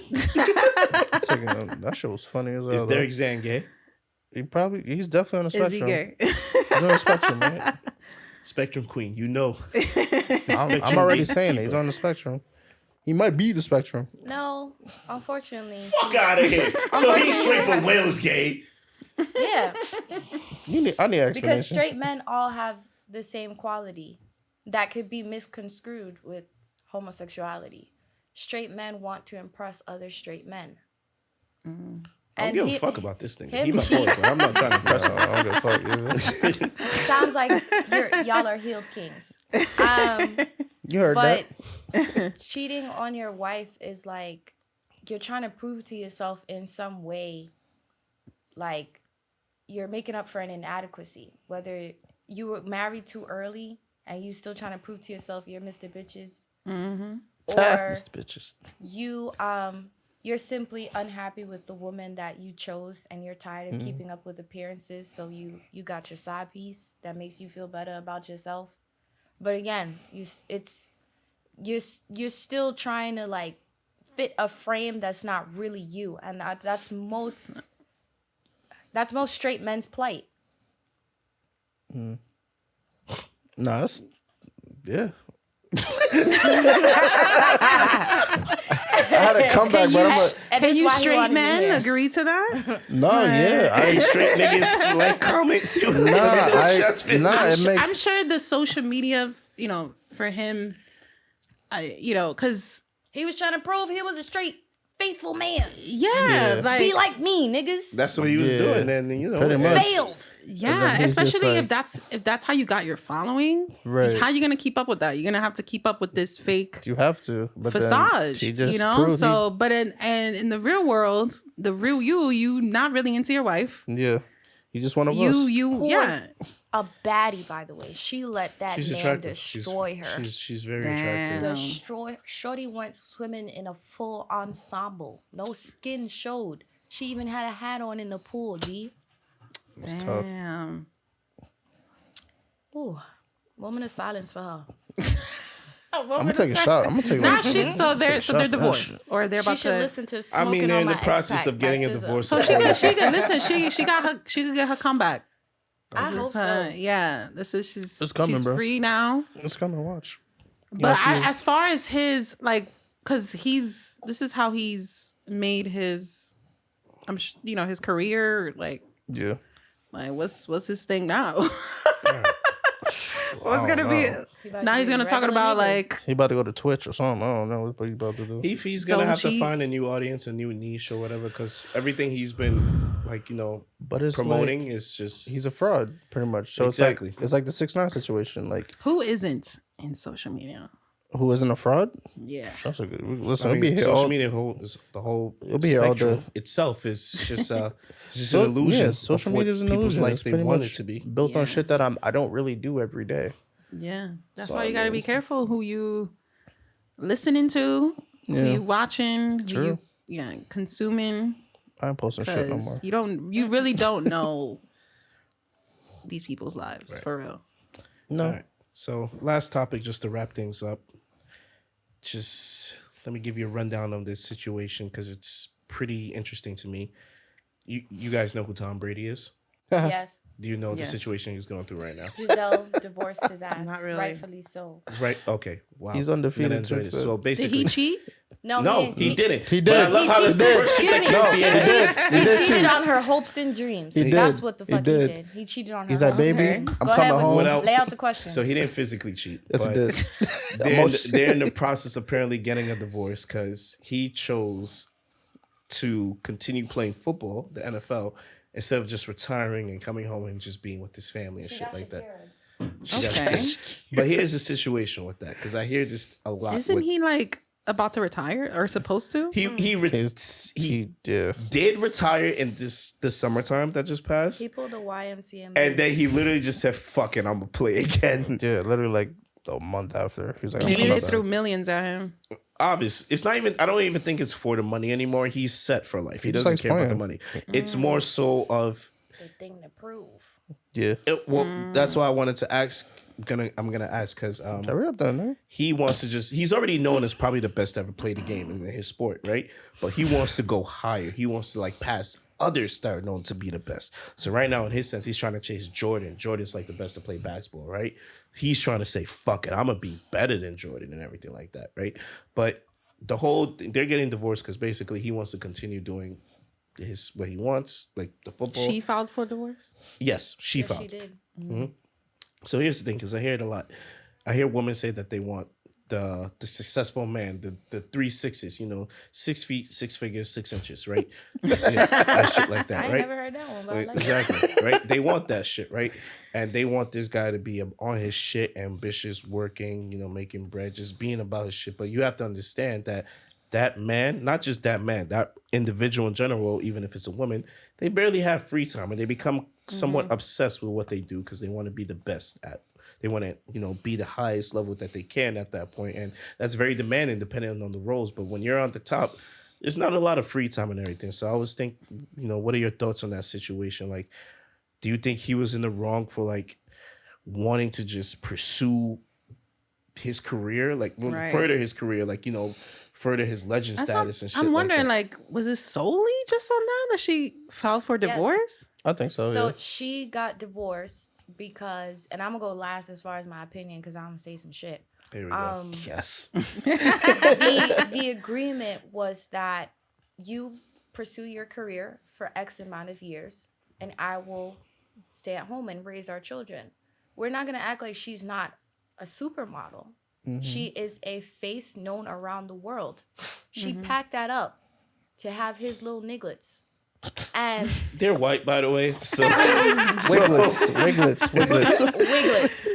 shit was funny as well. Is though. Derek Zan gay? He's definitely on the Is he spectrum. gay? He's on the spectrum, right? Spectrum queen, you know. I'm already saying it. He's on the spectrum. He might be the spectrum. No, unfortunately. Fuck out of here. So he's straight, but Will's gay. Yeah, I need an because explanation. straight men all have the same quality that could be misconstrued with homosexuality. Straight men want to impress other straight men. I don't And give a he- fuck about this thing. him He my boy, but I'm not trying to impress him. I don't give a fuck either. Sounds like y'all are healed kings. You heard But that? cheating on your wife is like you're trying to prove to yourself in some way, like you're making up for an inadequacy. Whether you were married too early and you still trying to prove to yourself you're Mr. Bitches, or Mr. Bitches. you're simply unhappy with the woman that you chose and you're tired of keeping up with appearances, so you got your side piece that makes you feel better about yourself. But again, you're still trying to like fit a frame that's not really you, and that's most straight men's plight. No, that's yeah. I had a comeback, but I'm like, Can you straight men agree to that? no, yeah. Hey, straight niggas like comments. You Nah, it makes I'm sure the social media, for him, because He was trying to prove he was a straight, faithful man. yeah, Yeah. like Be like me, niggas. That's what he was Yeah. doing, and Pretty much. Failed. yeah, then he's just especially like- if that's how you got your following. Right. How you gonna keep up with that? You're gonna have to keep up with this fake you have to, but then facade, he just So, proved but in the real world, the real you not really into your wife. yeah, He's just one of us. Who yeah. was a baddie, by the way. She let that She's man attractive. destroy her. She's very Damn. attractive. Destroy. Shorty went swimming in a full ensemble. No skin showed. She even had a hat on in the pool, G. It's tough. Damn. Ooh. Moment of silence for her. I'm gonna take a shot. I'm gonna take Nah, like, shit. So they're divorced, or they're She about should to. listen to I Smoking mean, they're on in the My process Ex-Pac of by getting a SZA. divorce. So she could listen. She could get her comeback. I This hope is her. so. Yeah, this is It's coming, she's bro. free now. It's coming. Watch. But see. as far as his because this is how he's made his, his career. Yeah. What's his thing now? What's gonna be? He about Now to he's be a gonna talk regular about nigga. He about to go to Twitch or something. I don't know what he about to do. He's gonna So have to she- find a new audience, a new niche or whatever, because everything he's been But it's promoting like, is just he's a fraud, pretty much. So Exactly. it's like the 6ix9ine situation. Like, who isn't in social media. who isn't a fraud? Yeah. That's a good. Listen, I it'll be mean, here social all. media the whole It'll be here all spectrum day. itself is just an So- illusion. yeah, of social what media is an people's illusion. life It's they pretty want much it to be. built Yeah. on shit that I don't really do every day. Yeah. That's So, why I you gotta be mean- careful who you listening to, who Yeah. you watching, who True. you consuming. I ain't posting shit no more. Because you really don't know these people's lives for real. No. All right. So last topic, just to wrap things up. Just let me give you a rundown of this situation because it's pretty interesting to me. You guys know who Tom Brady is? Yes. Do you know the Yes. situation he's going through right now? Giselle divorced his ass. Not really. Rightfully so. Right. Okay. Wow. He's I'm undefeated gonna enjoy since this. then. So Did basically, he cheat? no, he didn't. He But I did. love how He that's the cheated. first shit that Excuse came me. to your head. He did cheated cheat. on her hopes and dreams. He That's did. what the He fuck he did. did. He cheated on her. He's like, hopes and baby, dreams. I'm Go coming ahead, home. Without- lay out the question. So he didn't physically cheat. Yes, but he did. they're in the process of apparently getting a divorce because he chose to continue playing football, the NFL, instead of just retiring and coming home and just being with his family and shit like that. She got Okay. Shakira. But here's the situation with that because I hear this a lot. Isn't with, he about to retire or supposed to? he He yeah. did retire in this summertime that just passed, He pulled a YMCA. and then he literally just said, "Fuck it, I'm gonna play again." Yeah, literally like a month after. He was like, Maybe I'm they coming threw back. millions at him. Obvious. It's not even. I don't even think it's for the money anymore. He's set for life. He He just doesn't likes care about the playing. money. It's more so of. the thing to prove. Yeah. That's why I wanted to ask. I'm gonna ask because Hurry up then, man. he wants to just. He's already known as probably the best to ever play the game in his sport, right? But he wants to go higher. He wants to pass others that are known to be the best. So right now, in his sense, he's trying to chase Jordan. Jordan's the best to play basketball, right? He's trying to say, "Fuck it, I'm gonna be better than Jordan" and everything like that, right? But they're getting divorced because basically he wants to continue doing what he wants, like the football. She filed for divorce. Yes, she Yes, filed. she did. So here's the thing, because I hear it a lot. I hear women say that they want the successful man, the 3 6s, 6 feet, 6 figures, 6 inches, right? Yeah, that shit like that, I right? never heard that one, but I like it. Exactly, right? They want that shit, right? And they want this guy to be on his shit, ambitious, working, making bread, just being about his shit. But you have to understand that man, not just that man, that individual in general, even if it's a woman, they barely have free time and they become somewhat obsessed with what they do because they want to be the best at. They want to, be the highest level that they can at that point. And that's very demanding depending on the roles. But when you're on the top, there's not a lot of free time and everything. So I always think, what are your thoughts on that situation? Like, do you think he was in the wrong for wanting to just pursue his career, Right. further his career, further his legend That's status and shit? I'm wondering, like that? was it solely just on that she filed for Yes. divorce? I think so. So Yeah. she got divorced because, and I'm gonna go last as far as my opinion because I'm gonna say some shit. There we go. Yes. The agreement was that you pursue your career for X amount of years, and I will stay at home and raise our children. We're not gonna act like she's not a supermodel. She is a face known around the world. She packed that up to have his little nigglets. And They're white, by the way. So Wiglets. wiglets.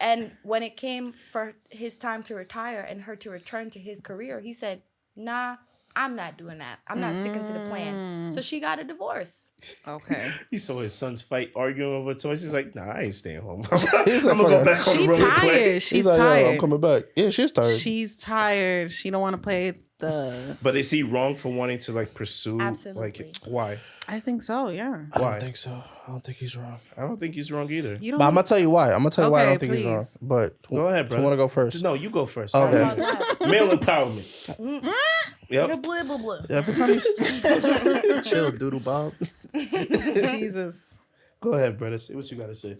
And when it came for his time to retire and her to return to his career, he said, "Nah, I'm not doing that. I'm not sticking to the plan. So she got a divorce. Okay. He saw his sons fight, arguing over toys. He's like, nah, I ain't staying home. He's like, I'm gonna go "Fuck back on the She road and play. tired. She's He's like, tired. yo, I'm coming back. Yeah, she's tired. She's tired. She don't want to play the. But is he wrong for wanting to like pursue? Absolutely. Like, why? I think so. Yeah. I Why? don't think so. I don't think he's wrong. I don't think he's wrong either. You don't. But I'm gonna tell you why. I don't Okay, think he's wrong. please. But Go ahead, You brother. want to go first? No, you go first. Okay. About last. Male empowerment. Yep. Blah, blah, blah. Every time you chill, Doodle Bob. Jesus. Go ahead, brother. Say what you gotta say.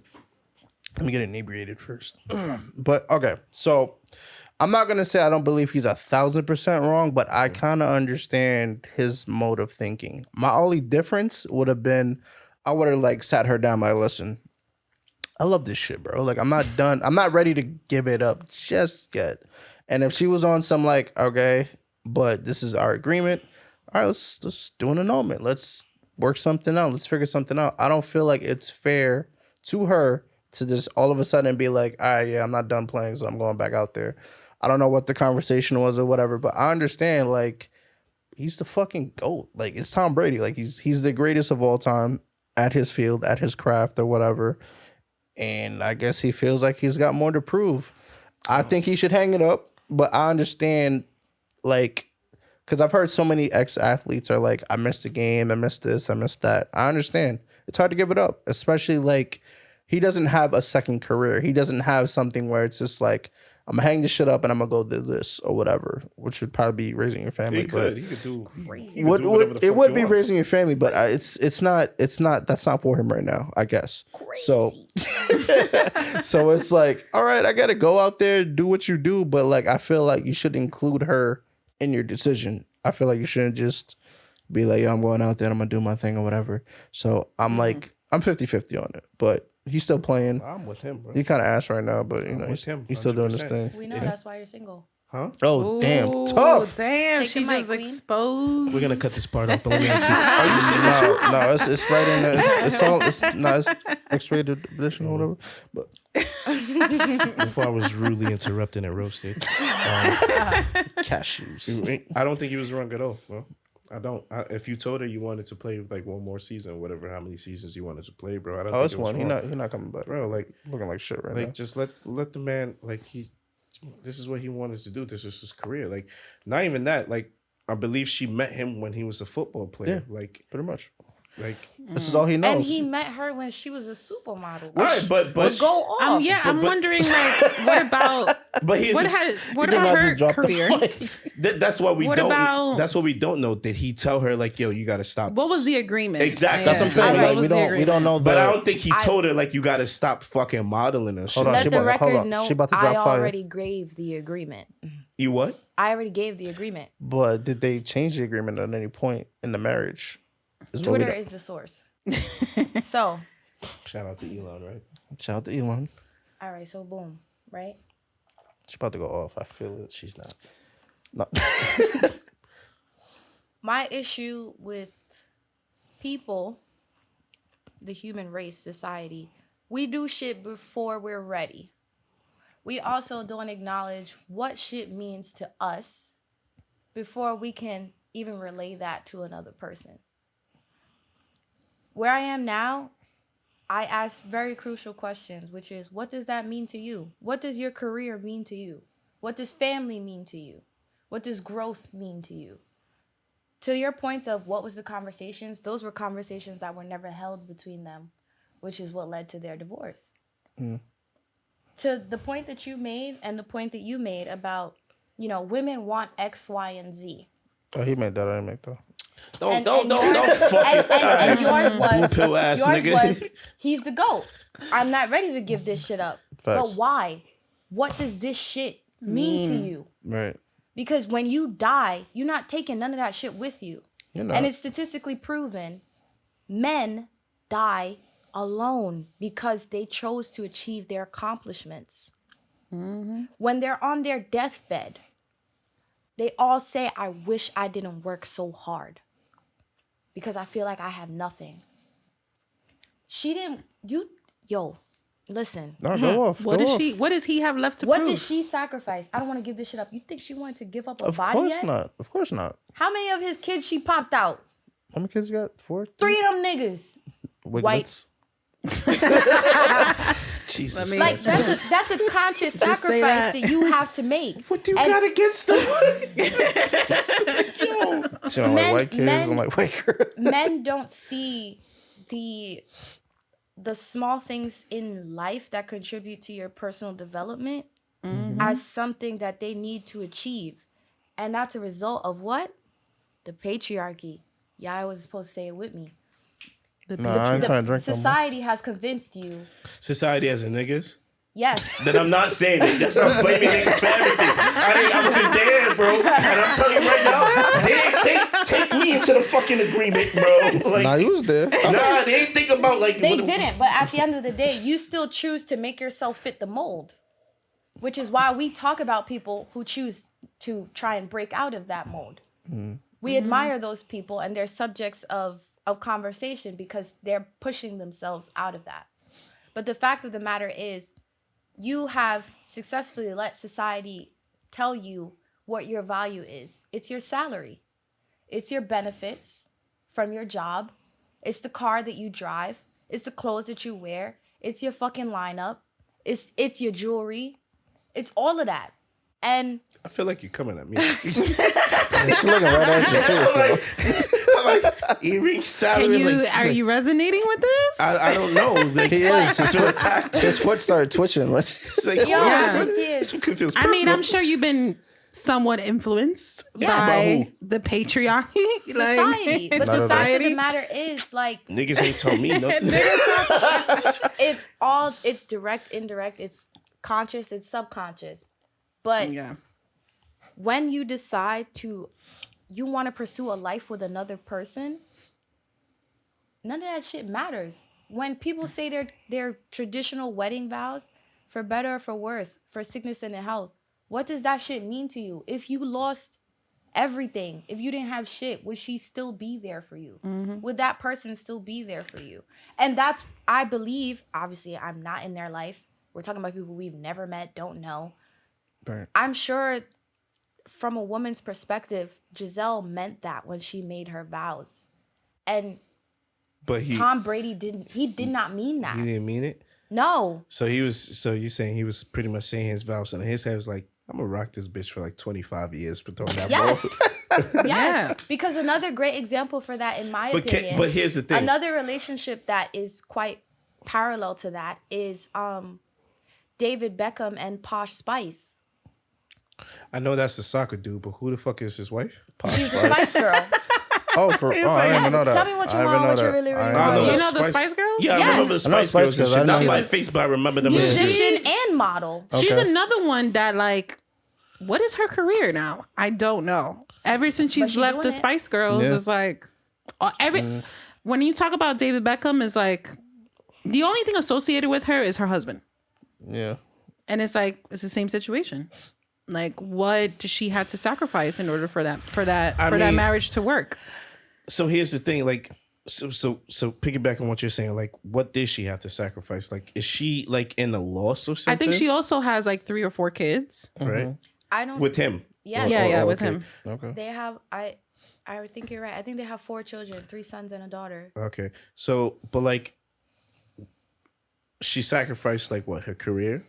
Let me get inebriated first. But okay, so I'm not gonna say I don't believe he's 1,000% wrong, but I kind of understand his mode of thinking. My only difference would have been I would have like sat her down. Like, listen, I love this shit, bro. Like, I'm not done. I'm not ready to give it up just yet. And if she was on some like, okay, but this is our agreement. All right, let's do an annulment. Let's work something out. Let's figure something out. I don't feel like it's fair to her to just all of a sudden be like, all right, yeah, I'm not done playing, so I'm going back out there. I don't know what the conversation was or whatever, but I understand, like, he's the fucking GOAT. Like, it's Tom Brady. Like, he's the greatest of all time at his field, at his craft or whatever. And I guess he feels like he's got more to prove. I think he should hang it up, but I understand, like, because I've heard so many ex-athletes are like, I missed the game, I missed this, I missed that. I understand. It's hard to give it up, especially, like, he doesn't have a second career. He doesn't have something where it's just like, I'm gonna hang this shit up and I'm gonna go do this or whatever, which would probably be raising your family. He could do. He could Would, do whatever the it fuck would he be wants. raising your family, but it's not that's not for him right now, I guess. So so it's like, all right, I gotta go out there, do what you do, but like I feel like you should include her in your decision. I feel like you shouldn't just be like, yo, I'm going out there and I'm gonna do my thing or whatever. So I'm like, I'm 50-50 on it, but he's still playing. I'm with him, bro. He kind of ass right now, but you know, with him, he's still doing his 100%. thing. We know that's why you're single. Huh? Oh, damn, Ooh, tough. Damn, Take she the mic, just queen. exposed. We're gonna cut this part out, but let me ask you: are you single too? No, it's right in there. It's all it's X-rated edition or whatever. But Before I was rudely interrupted and roasted. cashews. I don't think he was wrong at all, bro. I don't. If you told her you wanted to play like one more season, whatever, how many seasons you wanted to play, bro, I don't Oh, think it's it was one. wrong. He's not coming back. Bro, like Looking like shit right now. just let the man, like, this is what he wanted to do. This is his career. Like, not even that. Like, I believe she met him when he was a football player. Like, Pretty much. like. This is all he knows. And he met her when she was a supermodel. All right, but Go off. Yeah, But- I'm wondering, like, what about here's what did about not her just drop the career? mic. that's what we What don't. about- That's what we don't know. Did he tell her like, yo, you got to stop? What was the agreement? Exactly. That's what I'm saying. What Like was we the don't know. But I the- don't think he told her like you got to stop fucking modeling or shit. Hold on, Let she the about- hold record on. know She about to I drop fire. already gave the agreement. You what? I already gave the agreement. But did they change the agreement at any point in the marriage? Is what we Twitter don't- is the source. So, Shout out to Elon, right? Shout out to Elon. all right, so boom, right? She's about to go off. I feel it. She's not. No. My issue with people, the human race, society, we do shit before we're ready. We also don't acknowledge what shit means to us before we can even relay that to another person. Where I am now, I ask very crucial questions, which is, what does that mean to you? What does your career mean to you? What does family mean to you? What does growth mean to you? To your points of what was the conversations, those were conversations that were never held between them, which is what led to their divorce. To the point that you made and the point that you made about, women want X, Y, and Z. Oh, he made that. I didn't make that. Don't yours- fucking. and yours was, Blue pill ass yours nigga. was, he's the GOAT. I'm not ready to give this shit up. Facts. But why? What does this shit mean to you? Right. Because when you die, you're not taking none of that shit with you. You know. And it's statistically proven men die alone because they chose to achieve their accomplishments. When they're on their deathbed, they all say, I wish I didn't work so hard because I feel like I have nothing. Listen. No, go off. What go does off. she? What does he have left to What prove? did she sacrifice? I don't want to give this shit up. You think she wanted to give up a Of body course yet? not. Of course not. How many of his kids she popped out? How many kids you got? 4? 3 of them niggas. Wiglets? Jesus. Let me- Like that's a conscious Just say sacrifice that. that you have to make. What do you And- got against them? So I'm like Men- white kids. men- I'm like white girls. Men don't see the small things in life that contribute to your personal development as something that they need to achieve. And that's a result of what? The patriarchy. Yeah, I was supposed to say it with me. Nah, I ain't trying to drink no more. Society has convinced you. Society as a niggas. Yes. Then I'm not saying it. That's not blaming niggas for everything. I wasn't there, bro. And I'm telling you right now, they take me into the fucking agreement, bro. Like, Nah, you was there. nah, they ain't think about like. They what- didn't, but at the end of the day, you still choose to make yourself fit the mold, which is why we talk about people who choose to try and break out of that mold. We admire those people and they're subjects of conversation because they're pushing themselves out of that. But the fact of the matter is, you have successfully let society tell you what your value is. It's your salary. It's your benefits from your job. It's the car that you drive. It's the clothes that you wear. It's your fucking lineup. It's your jewelry. It's all of that. And I feel like you're coming at me. She looking right at you too. So. I'm like earring salary. Can you? like, Are you resonating with this? I don't know. Like, He is. His feel foot, attacked. his foot started twitching. It's like, Yeah. it is. It's confused. I mean, I'm sure you've been somewhat influenced Yeah. by By who? the patriarchy, Society. But Not the at fact all. of the matter is, like, Niggas ain't told me nothing. it's direct, indirect, it's conscious, it's subconscious. But yeah. when you decide you want to pursue a life with another person, none of that shit matters. When people say their traditional wedding vows, for better or for worse, for sickness and in health, what does that shit mean to you? If you lost everything, if you didn't have shit, would she still be there for you? Would that person still be there for you? And that's, I believe, obviously I'm not in their life. We're talking about people we've never met, don't know. Right. I'm sure from a woman's perspective, Giselle meant that when she made her vows. And But Tom Brady did not mean that. he didn't mean it. No. So you're saying he was pretty much saying his vows, and his head was like, I'm gonna rock this bitch for like 25 years for throwing that Yes. ball. Yes. Yeah. Because another great example for that, in my But opinion, but here's the thing. another relationship that is quite parallel to that is David Beckham and Posh Spice. I know that's the soccer dude, but who the fuck is his wife? She's a Spice Girl. Oh, I didn't even know that. Tell me what you I didn't want, know what you that. really, really I want. didn't You know know that. the Spice Girls? Yeah, Yes. I remember the I know Spice Girls and Spice Girls. I shit. Not didn't my know- face, but I remember them. as- Musician and model. She's Okay. another one that, like, what is her career now? I don't know. Ever since she's she left doing the it. Spice Girls, Yeah. it's like when you talk about David Beckham, it's like the only thing associated with her is her husband, Yeah. and it's like it's the same situation. Like, what does she have to sacrifice in order for that I mean- marriage to work? So here's the thing, like, so piggyback on what you're saying, like, what did she have to sacrifice? Like, is she like in a loss or I something? think she also has like 3 or 4 kids. right I don't. with him. Yeah. Yeah, with okay. him. Okay. They have. I think you're right. I think they have 4 children, 3 sons and a daughter. Okay, so but like, she sacrificed like what, her career,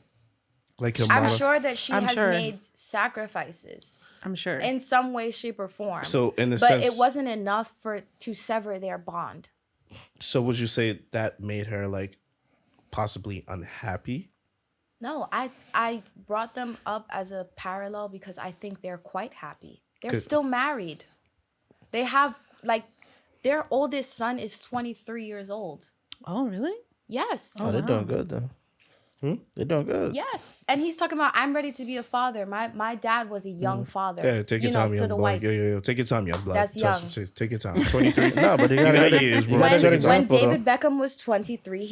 like her I'm model? sure that she I'm has sure. made sacrifices I'm sure. in some way, shape, or form. So in the but sense, it wasn't enough to sever their bond. So would you say that made her like possibly unhappy? No, I brought them up as a parallel because I think they're quite happy. They're Good. still married. They have, like, their oldest son is 23 years old. Oh, really? Yes. Oh, they're doing good though. They're doing good. Yes. And he's talking about, I'm ready to be a father. My dad was a young father. Yeah, take your time, to young the blood. whites. Yo, take your time, young blood. That's young. Take your time. 23. No, but you You got got years, bro. When- Take your When time. example, David Beckham was 23,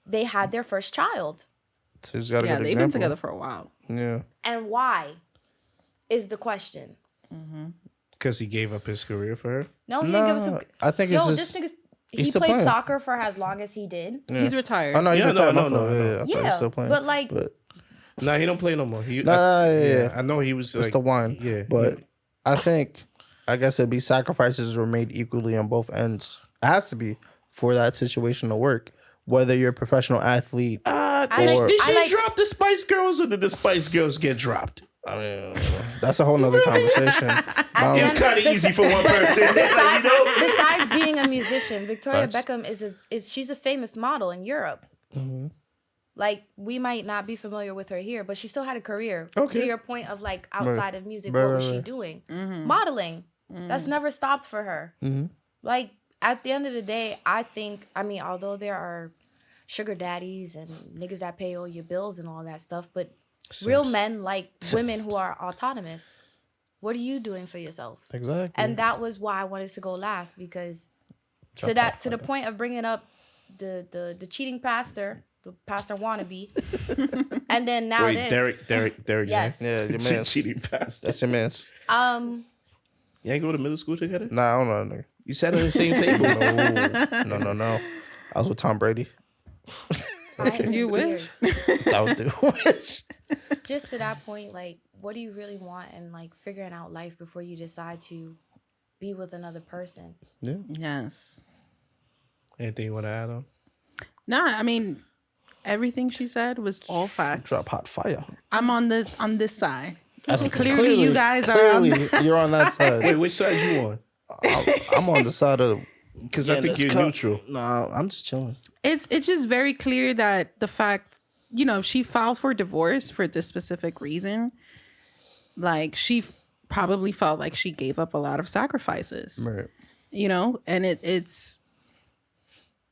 they had their first child. So he's got a Yeah, good they've been example. together for a while. Yeah. And why is the question. Because he gave up his career for her. No, he didn't give us No, some. I think it's Yo, just. this nigga, he still played playing. soccer for as long as he did. Yeah. He's retired. Oh no, he's Yeah, retired. no, No, no, no. yeah, I thought he was Yeah, still playing. but like, Nah, he don't play no more. He, yeah. I know he was. It's Like, the wine. Yeah, But I guess it'd be sacrifices were made equally on both ends. It has to be for that situation to work. Whether you're a professional athlete, did she drop the Spice Girls or did the Spice Girls get dropped? I mean, that's a whole nother conversation. It was kind of easy for one person. besides being a musician, Victoria Facts. Beckham she's a famous model in Europe. Mm-hmm. Like, we might not be familiar with her here, but she still had a career. Okay. To your point of like outside of music, Right, what was she right. doing? Mm-hmm. Modeling. That's never stopped for her. Mhm. Like, at the end of the day, I mean, although there are sugar daddies and niggas that pay all your bills and all that stuff, but real men like women who are autonomous. What are you doing for yourself? Exactly. And that was why I wanted to go last, because to the point of bringing up the cheating pastor, the pastor wannabe, and then now Wait, this. Derek. Yes. Yeah, your man's. Cheating past. That's your man's. You ain't go to middle school together? Nah, I don't know. You sat on the same table. No. I was with Tom Brady. I am You in wish. tears. That was the wish. Just to that point, like, what do you really want, and like figuring out life before you decide to be with another person. Yeah. Yes. Anything you want to add on? No, I mean, everything she said was all facts. Drop hot fire. I'm on this side. That's Clearly, you guys are on Clearly, you're on that side. Wait, which side you on? I'm on the side of. Because I think you're neutral. Nah, I'm just chilling. It's just very clear that the fact, she filed for divorce for this specific reason. Like, she probably felt like she gave up a lot of sacrifices. Right. And it's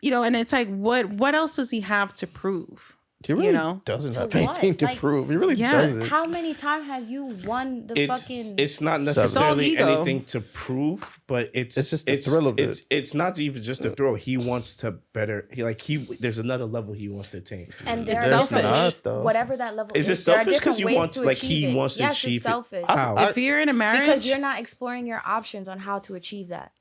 and it's like, what else does he have to prove? He really doesn't To have what? anything to Like, prove. He really Yeah. doesn't. How many times have you won the fucking? It's not necessarily It's all ego. anything to prove, but it's just the thrill of it. It's not even just a thrill. He wants to better. There's another level he wants to attain. And there It's are selfish. different ways, Not, though. whatever that level Is it is. There are selfish because different he ways wants, to like, achieve he it. wants to Yes, achieve it's it? selfish. How? If you're in a marriage, Because you're not exploring your options on how to achieve that.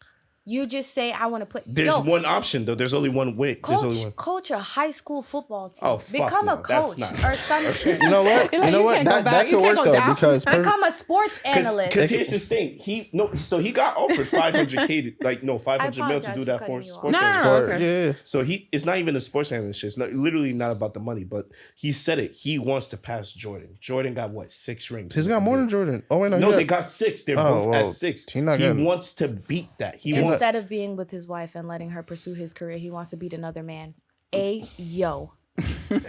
You just say, I want to play. There's one option though. There's only one way. There's only one. Coach a high school football team. Oh, fuck Become no, a that's coach not- or some shit. You know what? You're like, You know you what? can't go That back. You could can't work go though down. because Become a sports analyst. Because here's his thing. He got offered 500K, 500 mil to apologize do for that cutting for you off. sports. No, analyst. okay. yeah. So it's not even a sports analyst shit. It's literally not about the money, but he said it. He wants to pass Jordan. Jordan got what, 6 rings? He's got more than Jordan. Oh wait, no. No, he they got 6. They're Oh, both well, at 6. he not He getting- wants to beat that. He wants. Instead of being with his wife and letting her pursue his career, he wants to beat another man.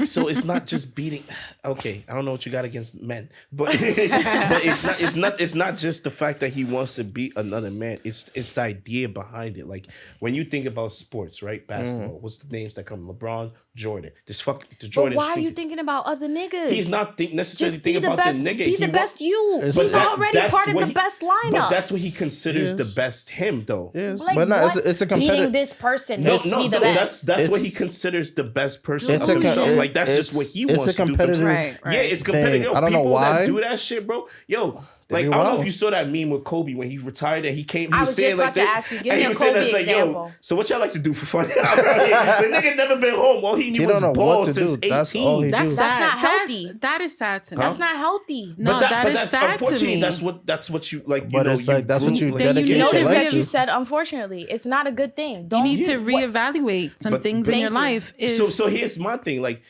So it's not just beating. Okay, I don't know what you got against men, but it's not just the fact that he wants to beat another man. It's the idea behind it. Like when you think about sports, right? Basketball. What's the names that come? LeBron, Jordan. The But Jordan. why are you thinking about other niggas? He's not necessarily Just be thinking the about best. the nigga. Be the best you. But He's that- already that's part of what the he- best lineup. But that's what he considers the Yes. best him, though. Yes, Like, but no, what? it's a Beating competitive. this person No, makes me the no, best. that's what he It's- considers the best person It's of a himself. com- Like that's just what he it's wants a to do for competitive himself. Right. Yeah, it's competitive. Yo, I don't know people why. that do that shit, bro. Yo, like do I don't know well. if you saw that meme with Kobe when he retired and he came. He I was was saying just like about to this, ask you, give and me he a was saying Kobe that's like, yo. example. So what y'all like to do for fun? The nigga never been home. All he knew He was don't know ball what to since do. That's all 18. he That's do. sad. That's not healthy. That is sad to me. That's not healthy. No, that is sad to unfortunately me. that's what you like. But you know, it's like that's what you grew- Then you dedicate your Notice life that to. you said, unfortunately, it's not a good thing. You Don't need to what- reevaluate some But- things but- in your Thank you. life. If, So here's my thing. Like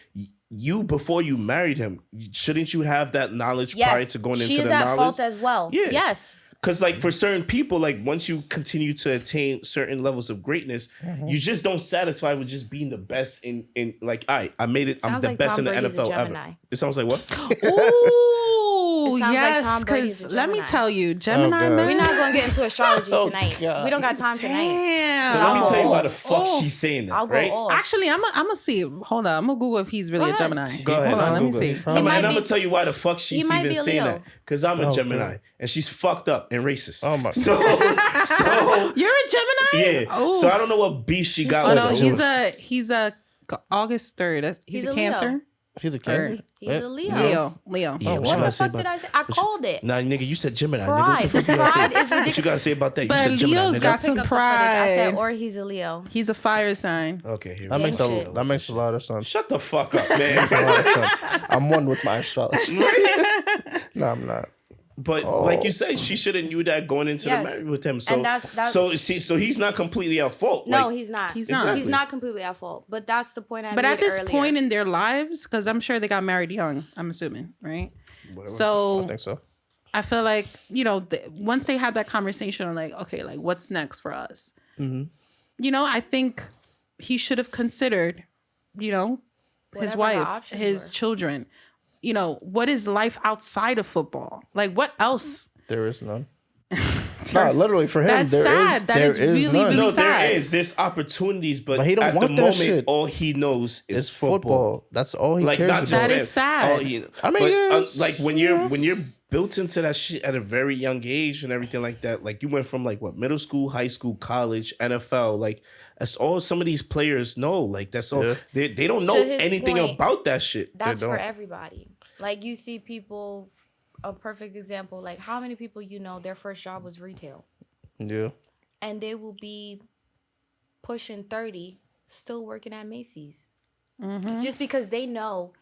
you before you married him, shouldn't you have that knowledge prior Yes, to going she into is the at knowledge? fault as well. Yeah. Yes. Because like for certain people, like once you continue to attain certain levels of greatness, you just don't satisfy with just being the best in like I made it. I'm Sounds the like best Tom in the Brady's a NFL ever. Gemini. It sounds like what? Ooh, It sounds like yes, Tom Brady's because a let me Gemini. tell you, Gemini God. man. We're not going to get into astrology Oh, tonight. God. We don't got time tonight. Damn. So let me tell you why the off. fuck Oh. she's saying that, I'll go right? off. Actually, I'm gonna see. Hold on, I'm gonna Google if he's really Go a ahead. Gemini. Go ahead. Hold on, I'll let me Google see. it. He might And I'm be- gonna tell you why the fuck she's he might even be a saying Leo. that. Because I'm a Oh, Gemini God. and she's fucked up and racist. Oh my So You're a Gemini? yeah. Oh. So I don't know what beef she got Oh with no, her. he's a August 3rd. He's He's a a Leo. Cancer. He's a Cancer. He's a Leo. Leo. Yeah, Oh, what What you the gotta say fuck did about? I say? I called it. Nah, nigga, you said Gemini. Pride. Nigga, what the fuck you gotta Pride say? is What you gotta say about that? You But said Gemini, Leo's nigga. got Pick some up the footage. I said, pride. or he's a Leo. He's a fire sign. Okay, here That we makes go. shit. a lot of sense. Shut the fuck up, man. Makes a lot of sense. I'm one with my astrology. No, I'm not. But like you said, she should have knew that going into the Yes. marriage with him. So And that's- so he's not completely at fault. No, Like, he's not. He's He's not. not. Exactly. He's not completely at fault. But that's the point I But made at this earlier. point in their lives, because I'm sure they got married young, I'm assuming, right? whatever. I So think so. I feel like, once they had that conversation, I'm like, okay, like what's next for us? I think he should have considered, his Whatever the wife, options his were. children. What is life outside of football? Like what else? There is none. No, literally for him, That's there sad. is That there is is really, none. really no, sad. there's opportunities, but he don't at the want that moment, shit. all he knows is It's football. That's all he Like cares not about. just That that. is sad. I mean, but, yes, like when you're built into that shit at a very young age and everything like that. Like you went from like what middle school, high school, college, NFL. Like that's all some of these players know. Like that's all Yeah. they don't To know his anything point, about that shit. That's for don't. everybody. Like you see people, a perfect example, like how many people their first job was retail. yeah. And they will be pushing 30, still working at Macy's. Just because they know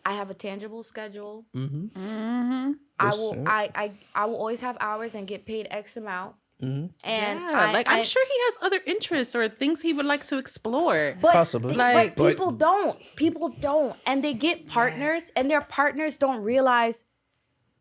I have a tangible schedule. I will I will always have hours and get paid X amount. And Yeah, I'm sure he has other interests or things he would like to explore. But, Possibly. Like- but people don't. People don't. And they get partners and their partners don't realize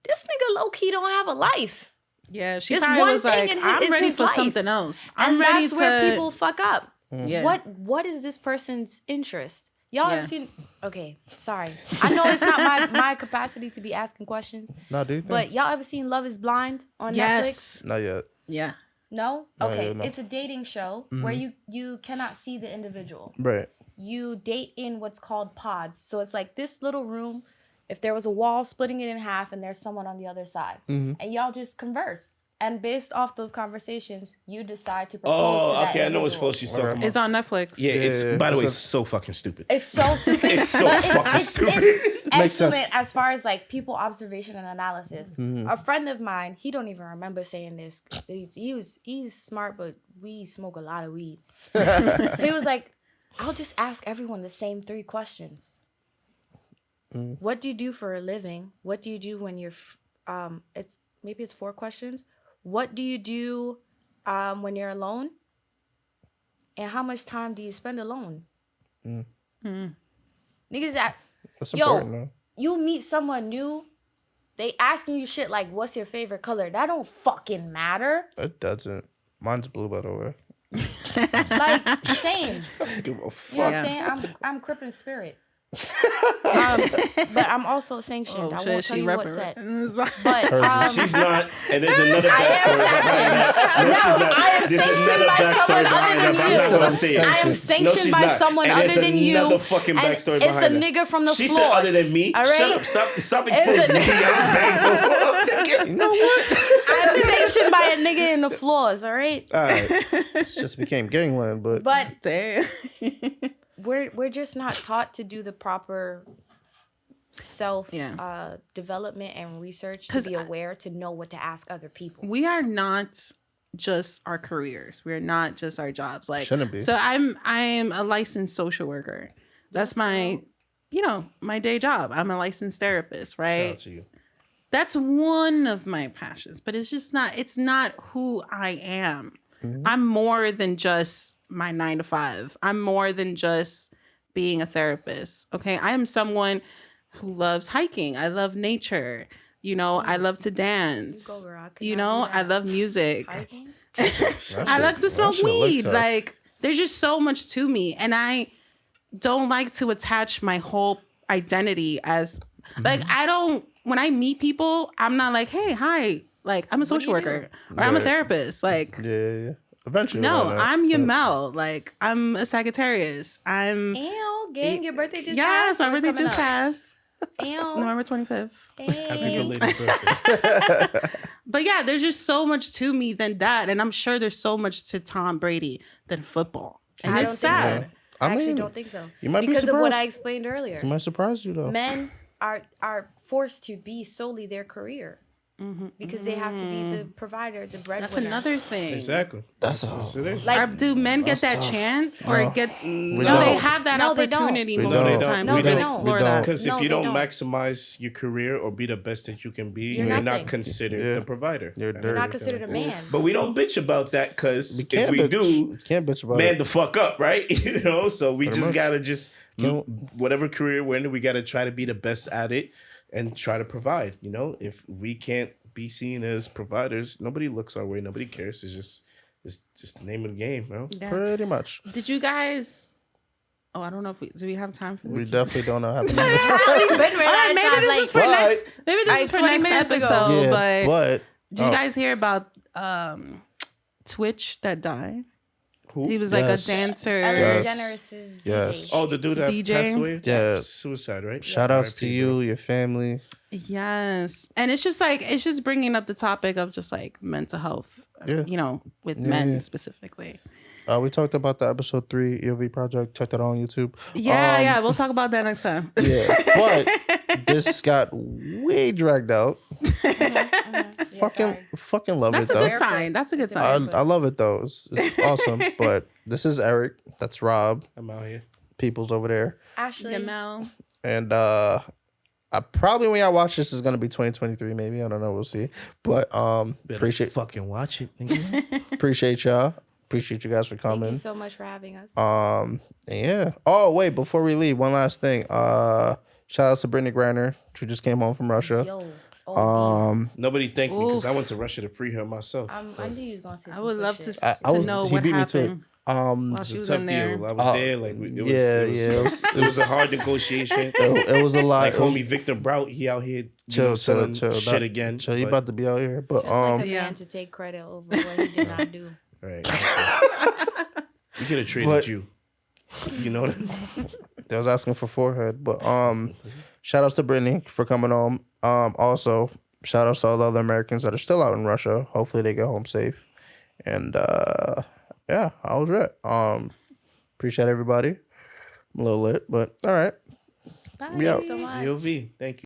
this nigga low-key don't have a life. Yeah, she There's probably one was thing like, in his- I'm is ready his for life. something else. I'm And ready that's where to. people fuck up. Yeah. What is this person's interest? Y'all Yeah. ever seen? Okay, sorry. I know it's not my capacity to be asking questions, No, do you think? but y'all ever seen Love Is Blind on Netflix? Yes. Not yet. Yeah. No? No, Okay. yeah, no. It's a dating show where you cannot see the individual. Right. You date in what's called pods. So it's like this little room, if there was a wall splitting it in half and there's someone on the other side. And y'all just converse. And based off those conversations, you decide to propose to Oh, that okay, I know what individual. she's talking about. It's on Netflix. Yeah, it's Yeah, by the way, it's it's so fucking stupid. It's so stupid. It's so but fucking stupid. It's Makes excellent sense. as far as like people observation and analysis. Mm-hmm. A friend of mine, he don't even remember saying this. 'Cause he's smart, but we smoke a lot of weed. He was like, I'll just ask everyone the same 3 questions. What do you do for a living? What do you do when you're it's 4 questions. What do you do when you're alone? And how much time do you spend alone? Niggas that That's important, though. you meet someone new, they asking you shit like, what's your favorite color? That don't fucking matter. It doesn't. Mine's blue, by the way. Like, same. Give a You know fuck. what I'm saying? I'm Crip in spirit. But I'm also sanctioned. I won't tell you what set. But She's not, and there's another I backstory am behind that. No, she's not. I am There's sanctioned another by backstory someone behind other that. than But I'm you. not saying. I am No, sanctioned she's by not. someone And other there's than you. another fucking and backstory it's behind a that. nigga from the She floors. said other than me. All right? Shut up. Stop exposing me. I'm bang. You know what? I'm sanctioned by a nigga in the floors. All right. All right. It just became gangland, but But Damn. we're just not taught to do the proper self Yeah. development and research to 'Cause be aware to know what to ask other people. We are not just our careers. We're not just our jobs. Like, Shouldn't be. So I'm a licensed social worker. That's my, my day job. I'm a licensed therapist, Shout right? out to you. That's one of my passions, but it's not who I am. I'm more than just my 9 to 5. I'm more than just being a therapist. Okay. I am someone who loves hiking. I love nature. I love to dance. You go, girl. I could not do I that. love music. Hiking? I like to smoke shit look weed. tough. Like, there's just so much to me. And I don't like to attach my whole identity as, like, when I meet people, I'm not like, hey, hi. Like, I'm a social do you worker or I'm a Right. therapist. Like, yeah. Eventually. no, why not? I'm But- Yamel. Like, I'm a Sagittarius. I'm, Ew, gang, your birthday just yes, passed. my What's birthday coming just up? passed. Ew. November 25th. Happy Hey. belated birthday. But yeah, there's just so much to me than that. And I'm sure there's so much to Tom Brady than football. And I it's don't think so. sad. I actually mean, don't think so. you might be because of what I surprised. explained earlier. He might surprise you though. Men are forced to be solely their career because they have to be the provider, the breadwinner. That's another thing. Exactly. That's it is. Like, Do men get that tough. chance or get? We Do don't. they have that No, they don't. opportunity We most don't. of They the don't. time We to don't. explore We don't. that? Because No, if you they don't don't. maximize your career or be the best that you can be, You're you're nothing. not considered Yeah. the provider. You're And dirty. you're not everything considered a like that. man. But we don't bitch about that because if can't we bitch. do, Can't bitch about man it. the fuck up, right? You know, so we Pretty just much. gotta just Can- whatever career we're in, we gotta try to be the best at it and try to provide. You know, if we can't be seen as providers, nobody looks our way, nobody cares. It's just the name of the game, bro. Yeah. Pretty much. Did you guys? Oh, I don't know if do we have time for this? We definitely don't know how to We've been right All right, on maybe time, this like, is for but- next. Maybe this is Like for 20 next minutes ago. episode. Yeah, but did you guys hear about Twitch that died? Who? He was like Yes. a dancer. Ellen Yes. DeGeneres' Yes. DJ. Oh, the dude that DJ? passed away? Yeah. Suicide, right? shout outs to RIP, you, bro. your family. Yes, and it's just bringing up the topic of just like mental health. Yeah. You know, with Yeah, men yeah. specifically. We talked about the episode 3 EOV project. Check that out on YouTube. Yeah, we'll talk about that next time. Yeah, but this got way dragged out. Fucking love That's it a though. good sign. That's a good It's sign. I love it though. It's awesome. But this is Eric. That's Rob. I'm out here. People's over there. Ashley. Yamel. And I probably when y'all watch this is gonna be 2023. Maybe I don't know. We'll see. But appreciate fucking watch it. Nigga. appreciate y'all. Appreciate you guys for Thank coming. you so much for having us. Yeah. Oh wait, before we leave, one last thing. Shout out to Brittany Griner, who just came home from Russia. Yo. Oh, Nobody thanked me because I went to Russia to free her myself. I knew you was gonna say I some would good love shit. to I was- know he what beat me to it. happened while It she was was a tough in there. deal. I was there. Like it was, yeah, it was a hard negotiation. it was a lot. Like homie Victor Brout, he out here Chill. selling shit That- again. Chill. You but- about to be out here, but Just like a Yeah. man to take credit over what he did not do. Right. We could have traded But- you. You know what? they was asking for forehead. But shout outs to Brittany for coming home. Also shout outs to all the other Americans that are still out in Russia. Hopefully they get home safe. And yeah, I was right. Appreciate everybody. I'm a little lit, but all right. Bye. We out. Thanks so much. UV. Thank you.